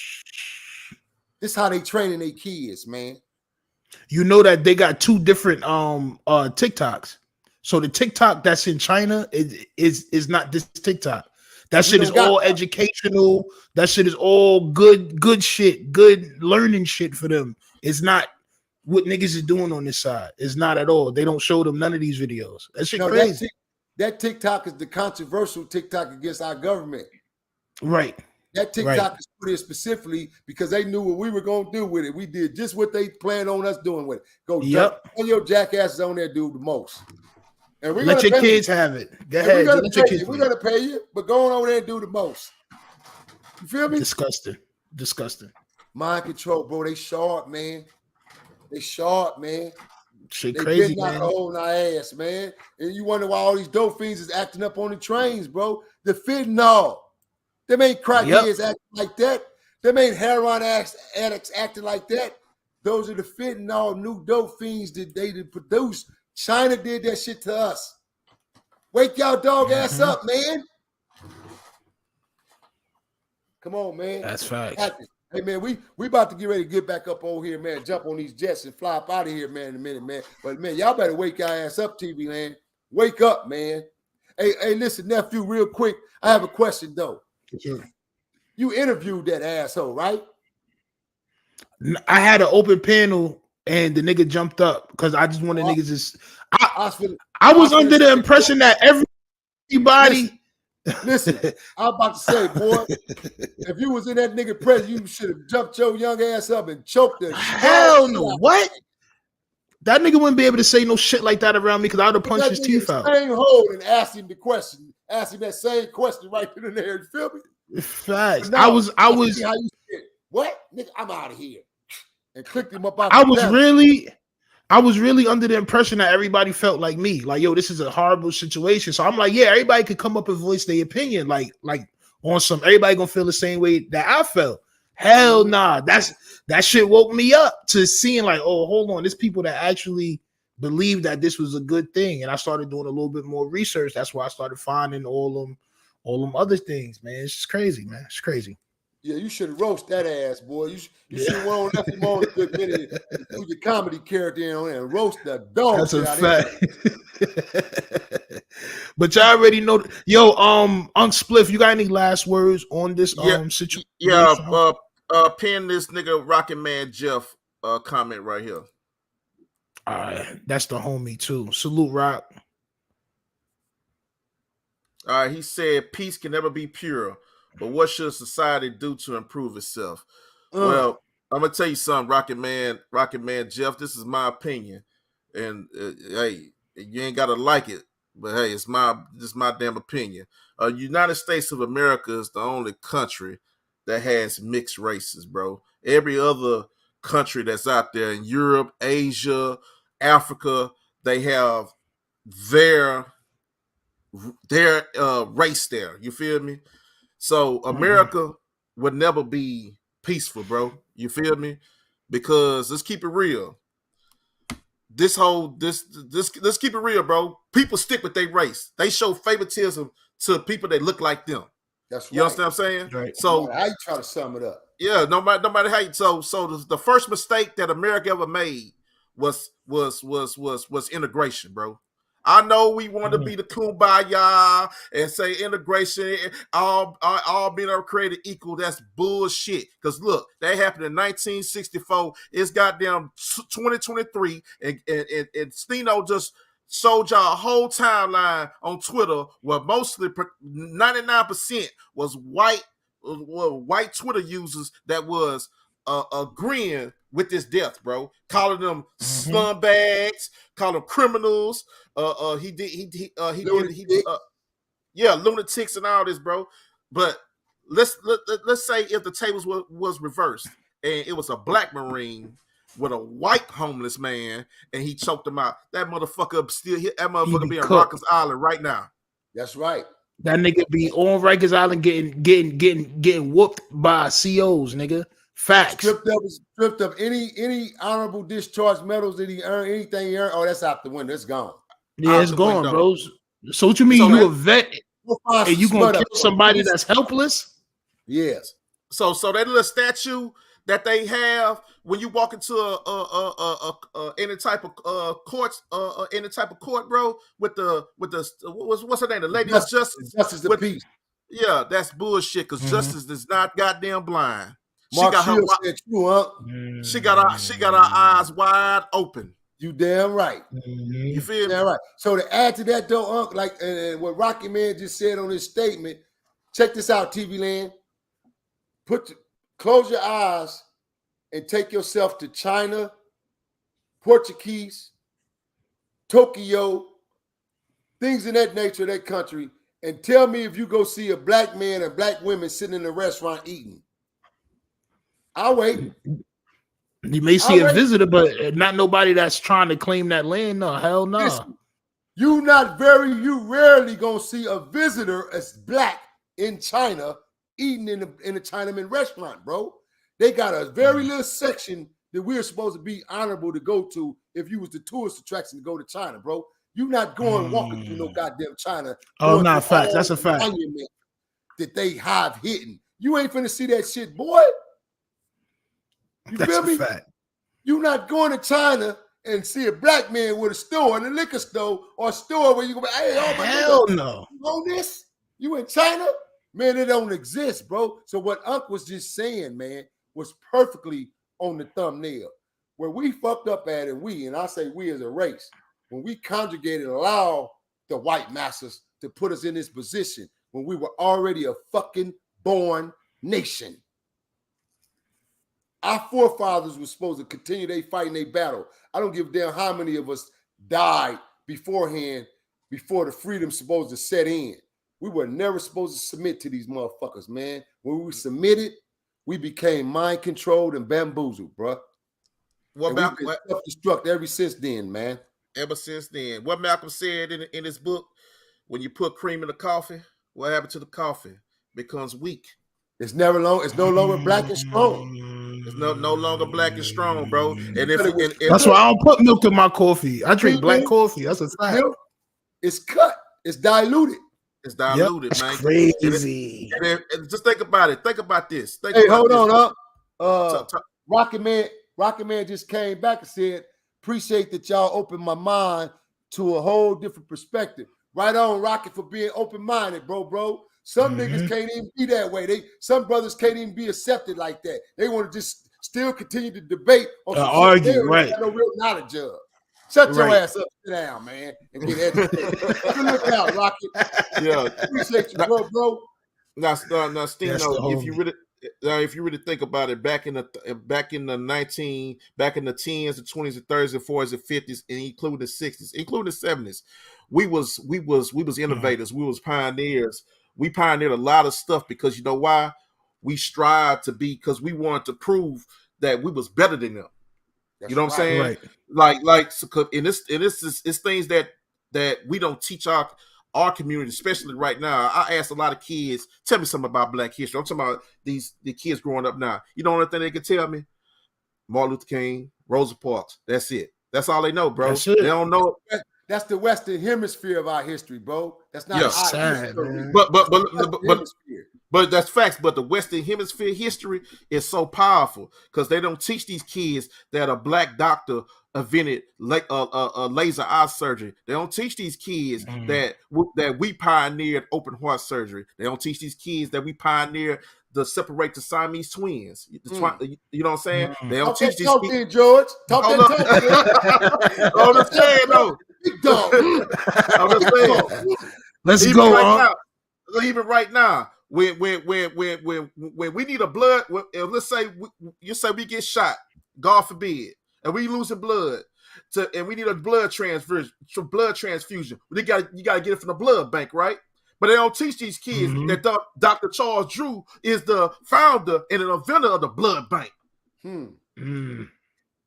This is how they training their kids, man. You know that they got 2 different TikToks. So the TikTok that's in China is not this TikTok. That shit is all educational. That shit is all good shit, good learning shit for them. It's not what niggas is doing on this side. It's not at all. They don't show them none of these videos. That shit crazy. That TikTok is the controversial TikTok against our government. Right. That TikTok is put in specifically because they knew what we were going to do with it. We did just what they planned on us doing with it. Go dump all your jackasses on there, do the most. And we're let your kids have it. Go ahead. We're going to pay you, but go on over there and do the most. You feel me? Disgusting. Mind control, bro. They sharp, man. Shit they crazy, man. They holding our ass, man. And you wonder why all these dope fiends is acting up on the trains, bro. The fentanyl. Them ain't crackheads acting like that. Them ain't heroin addicts acting like that. Those are the fentanyl new dope fiends that they produce. China did that shit to us. Wake y'all dog ass up, man. Come on, man. That's facts. Hey, man, we about to get ready to get back up over here, man. Jump on these jets and fly up out of here, man, in a minute, man. But, man, y'all better wake y'all ass up, TV land. Wake up, man. Hey, listen, nephew, real quick. I have a question, though. Sure. You interviewed that asshole, right? I had an open panel and the nigga jumped up because I just wanted niggas just. I was under the impression that everybody. Listen, I'm about to say, boy, if you was in that nigga presence, you should have jumped your young ass up and choked the hell no. What? That nigga wouldn't be able to say no shit like that around me because I would have punched his teeth out. Same hold and asked him the question. Asked him that same question right in there. You feel me? Facts. No, I was. How you said, what? Nigga, I'm out of here. And clicked him up out I was really under the impression that everybody felt like me. Like, yo, this is a horrible situation. So I'm like, yeah, everybody could come up and voice their opinion. Like on some, everybody gonna feel the same way that I felt. Hell nah. That shit woke me up to seeing like, oh, hold on, there's people that actually believe that this was a good thing. And I started doing a little bit more research. That's why I started finding all them other things, man. It's just crazy, man. It's crazy. Yeah, you should roast that ass, boy. You should have went on left him on a good minute and do your comedy character in on there and roast the dog. That's a fact. But y'all already know. Yo, Unc Spliff, you got any last words on this situation? Yeah, pin this nigga Rockin' Man Jeff comment right here. All right, that's the homie too. Salute, Rock. All right, he said peace can never be pure. But what should society do to improve itself? Well, I'm gonna tell you something, Rocket Man Jeff. This is my opinion, and hey, you ain't gotta like it, but hey, this is my damn opinion. United States of America is the only country that has mixed races, bro. Every other country that's out there in Europe, Asia, Africa, they have their race there. You feel me? So America would never be peaceful, bro. You feel me? Because let's keep it real. Let's keep it real, bro. People stick with their race. They show favoritism to people that look like them. That's right. You understand what I'm saying? Right. So how you try to sum it up? Yeah, no matter how. So the first mistake that America ever made was integration, bro. I know we want to be the kumbaya and say integration, all being created equal. That's bullshit. Because look, that happened in 1964. It's goddamn 2023, and STEENO just showed y'all a whole timeline on Twitter where mostly 99% was white Twitter users that was agreeing with this death, bro. Calling them scumbags, calling them criminals. Lunatics and all this, bro. But let's say if the tables was reversed and it was a black Marine with a white homeless man and he choked him out, that motherfucker be on Rikers Island right now. That's right. That nigga be on Rikers Island getting whooped by COs, nigga. Facts. Stripped up any honorable discharge medals that he earned, anything he earned. Oh, that's out the window. It's gone. Yeah, it's gone, bro. So what you mean you a vet and you gonna kill somebody that's helpless? Yes. So that little statue that they have when you walk into any type of court, bro, with the what's her name, the lady of justice of peace. Yeah, that's bullshit. Because justice is not goddamn blind. She Mark got her eyes wide open. You damn right. You feel me? Damn right. So to add to that, though, Unc, like what Rocky Man just said on his statement, check this out, TV Land. Close your eyes and take yourself to China, Portuguese, Tokyo, things in that nature of that country, and tell me if you go see a black man and black women sitting in a restaurant eating. I'll wait. You may see a visitor, but not nobody that's trying to claim that land. No, hell no. Listen, you rarely gonna see a visitor as black in China eating in a Chinaman restaurant, bro. They got a very little section that we're supposed to be honorable to go to if you was the tourist attraction to go to China, bro. You not going walking through no goddamn China. Oh, not facts. That's a fact. That they have hidden. You ain't finna see that shit, boy. You feel me? Fact. You not going to China and see a black man with a store, in a liquor store, or a store where you go, hey, oh my hell God, no. You on this? You in China? Man, it don't exist, bro. So what Unc was just saying, man, was perfectly on the thumbnail. Where we fucked up at, and I say we as a race, when we conjugated, allow the white masses to put us in this position when we were already a fucking born nation. Our forefathers were supposed to continue their fight and their battle. I don't give a damn how many of us died beforehand, before the freedom supposed to set in. We were never supposed to submit to these motherfuckers, man. When we submitted, we became mind controlled and bamboozled, bro. What self-destruct ever since then, man. Ever since then. What Malcolm said in his book, when you put cream in the coffee, what happened to the coffee? Becomes weak. It's no longer black and strong. It's no longer black and strong, bro. And that's why I don't put milk in my coffee. I drink black coffee. That's a fact. Milk, it's cut. It's diluted. It's diluted, man. That's crazy. And just think about it. Think about this. Hold on, Rocky Man just came back and said, appreciate that y'all opened my mind to a whole different perspective. Right on, Rocky, for being open-minded, bro. Some niggas can't even be that way. Some brothers can't even be accepted like that. They want to just still continue to debate or argue, right? No real knowledge of. Shut your ass up, sit down, man, and get educated. Good look out, Rocky. Yeah, appreciate you, bro. Now, STEENO, if you really think about it, back in the 10s, the 20s, the 30s, the 40s, the 50s, and including the 60s, including the 70s, we was innovators. We was pioneers. We pioneered a lot of stuff because you know why? We strive to be, because we wanted to prove that we was better than them. You know what I'm saying? Right. Like, and this is things that we don't teach our community, especially right now. I ask a lot of kids, tell me something about Black history. I'm talking about the kids growing up now. You know what they can tell me? Martin Luther King, Rosa Parks. That's it. That's all they know, bro. They don't know. That's the Western hemisphere of our history, bro. That's not our sad, history. But But that's facts. But the Western Hemisphere history is so powerful because they don't teach these kids that a black doctor invented laser eye surgery. They don't teach these kids that we pioneered open heart surgery. They don't teach these kids that we pioneered the separate the Siamese twins. You know what I'm saying? They don't teach these kids. Then, George. Talk that talk. I'm just saying, though. Big dog. I'm just saying. Let's even go right on. now, even right now, when we need a blood, let's say you say we get shot, God forbid, and we losing blood, and we need a blood transfusion. You got to get it from the blood bank, right? But they don't teach these kids that Dr. Charles Drew is the founder and an inventor of the blood bank. He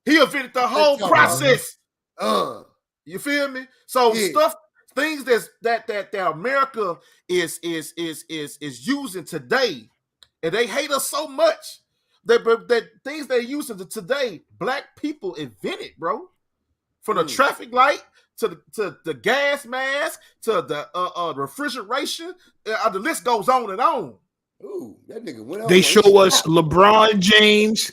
invented the whole process. You feel me? So things that America is using today, and they hate us so much that things they're using today, black people invented, bro. From the traffic light to the gas mask to the refrigeration, the list goes on and on. Ooh, that nigga went on. They show us LeBron James.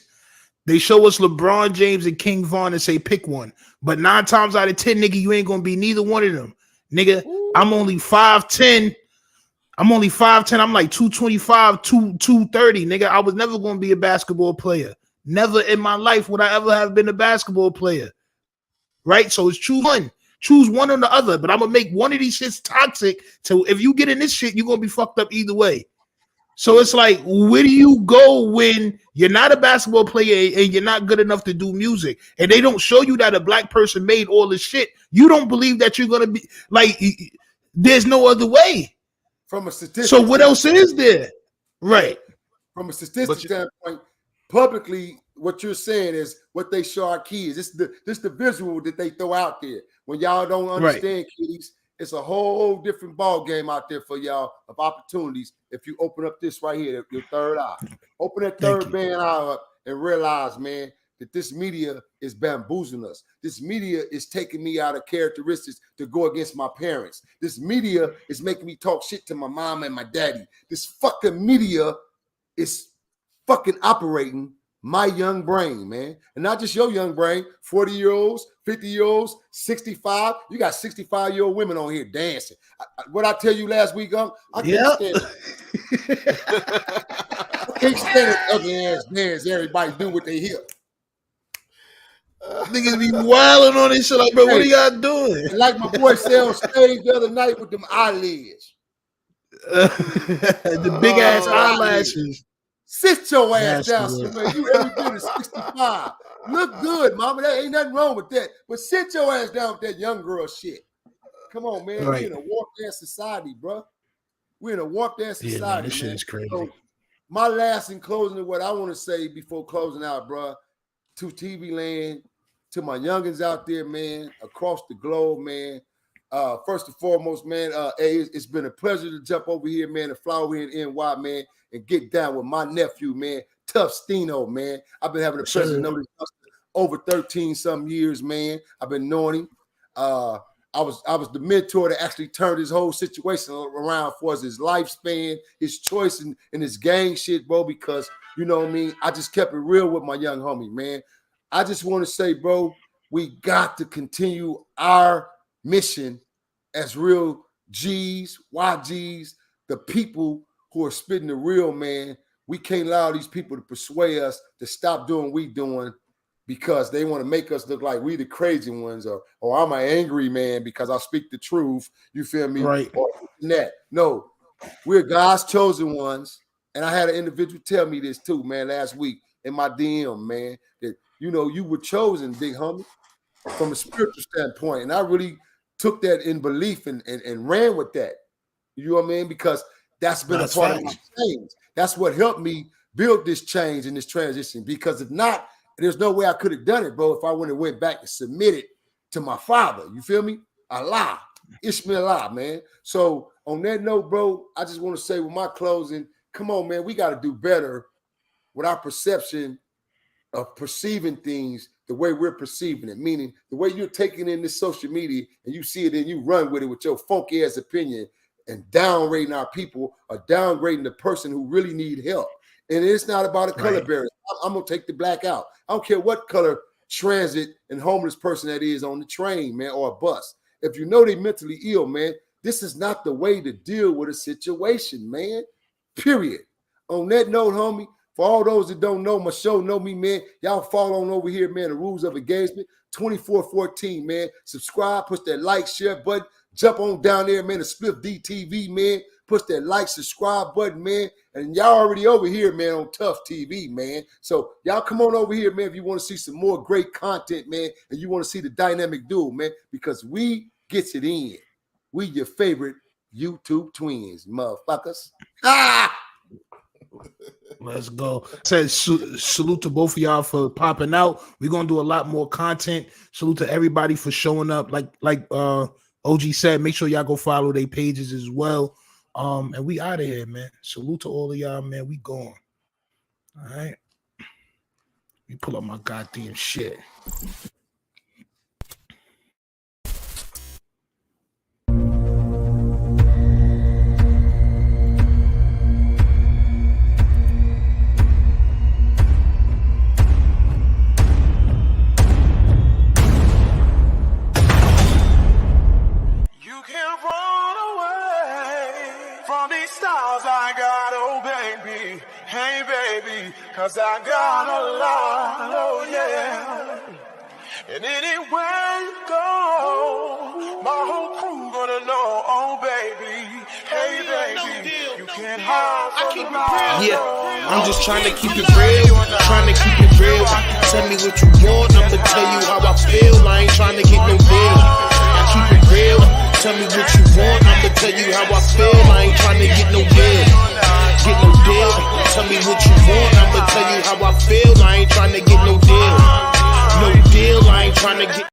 They show us LeBron James and King Von and say pick one. But 9 times out of 10, nigga, you ain't gonna be neither one of them. Nigga, I'm only 5'10". I'm only 5'10". I'm like 225, 230. Nigga, I was never gonna be a basketball player. Never in my life would I ever have been a basketball player. Right? So it's choose one. Choose one or the other. But I'm gonna make one of these shits toxic. So if you get in this shit, you're gonna be fucked up either way. So it's like, where do you go when you're not a basketball player and you're not good enough to do music? And they don't show you that a black person made all this shit. You don't believe that you're going to be like, there's no other way. From a statistic. So what else is there? Right. From a statistic standpoint, publicly, what you're saying is what they show our kids. This the visual that they throw out there. When y'all don't understand kids, it's a whole different ball game out there for y'all of opportunities. If you open up this right here, your third eye, open that third band eye up and realize, man, that this media is bamboozling us. This media is taking me out of characteristics to go against my parents. This media is making me talk shit to my mom and my daddy. This fucking media is fucking operating my young brain, man. And not just your young brain, 40-year-olds, 50-year-olds, 65. You got 65-year-old women on here dancing. What I tell you last week, I can't stand it. I can't stand it ugly ass dance everybody do what they hear. Niggas be wilding on this shit like, bro, what are y'all doing? Like my boy said on stage the other night with them eyelids. The big ass eyelashes. Sit your ass down, man. You every bit of 65. Look good, mama. There ain't nothing wrong with that. But sit your ass down with that young girl shit. Come on, man. Right. We're in a warped ass society, bro. We're in a warped ass society. Yeah, man, this shit is crazy. So my last in closing of what I want to say before closing out, bro, to TV land, to my youngins out there, man, across the globe, man. First and foremost, man, it's been a pleasure to jump over here, man, and fly over here in NY, man, and get down with my nephew, man, TUFF STEENO, man. I've been having the pleasure to know this over 13 some years, man. I've been knowing him. I was the mentor that actually turned his whole situation around for his lifespan, his choice and his gang shit, bro, because, you know what I mean, I just kept it real with my young homie, man. I just want to say, bro, we got to continue our mission as real G's, YGs, the people who are spitting the real, man. We can't allow these people to persuade us to stop doing what we doing because they want to make us look like we the crazy ones, or I'm an angry man because I speak the truth. You feel me? Right. Or that. No, we're God's chosen ones. And I had an individual tell me this too, man, last week in my DM, man, that, you know, you were chosen, big homie, from a spiritual standpoint. And I really took that in belief and ran with that. You know what I mean? Because that's been a part of my change. That's what helped me build this change and this transition. Because if not, there's no way I could have done it, bro, if I wouldn't have went back and submitted to my father. You feel me? Allah. Ishmael, man. So on that note, bro, I just want to say with my closing, come on, man, we got to do better with our perception of perceiving things the way we're perceiving it, meaning the way you're taking in this social media and you see it and you run with it with your funky ass opinion and downgrading our people or downgrading the person who really need help. And it's not about a color barrier. I'm going to take the black out. I don't care what color transit and homeless person that is on the train, man, or a bus. If you know they're mentally ill, man, this is not the way to deal with a situation, man, period. On that note, homie, for all those that don't know my show, know me, man, y'all follow on over here, man, the rules of engagement, 2414, man. Subscribe, push that like, share button, jump on down there, man, the Spliff DTV, man. Push that like, subscribe button, man. And y'all already over here, man, on TUFF TV, man. So y'all come on over here, man, if you want to see some more great content, man, and you want to see the dynamic duo, man, because we gets it in. We your favorite YouTube twins, motherfuckers. Ah! Let's go. Says salute to both of y'all for popping out. We're gonna do a lot more content. Salute to everybody for showing up. Like OG said, make sure y'all go follow their pages as well. And we out of here, man. Salute to all of y'all, man. We gone. All right. Let me pull up my goddamn shit. Hey baby, cause I got a lot, oh yeah. And anywhere you go, my whole crew gonna know, oh baby. Hey baby, you can't hide from the light. Yeah, I'm just trying to keep it real, trying to keep it real. Tell me what you want, I'ma tell you how I feel. I ain't trying to get no deal, I keep it real. Tell me what you want, I'ma tell you how I feel. I ain't trying to get no deal. Get no deal. Tell me what you want, I'ma tell you how I feel. I ain't trying to get no deal. No deal, I ain't trying to get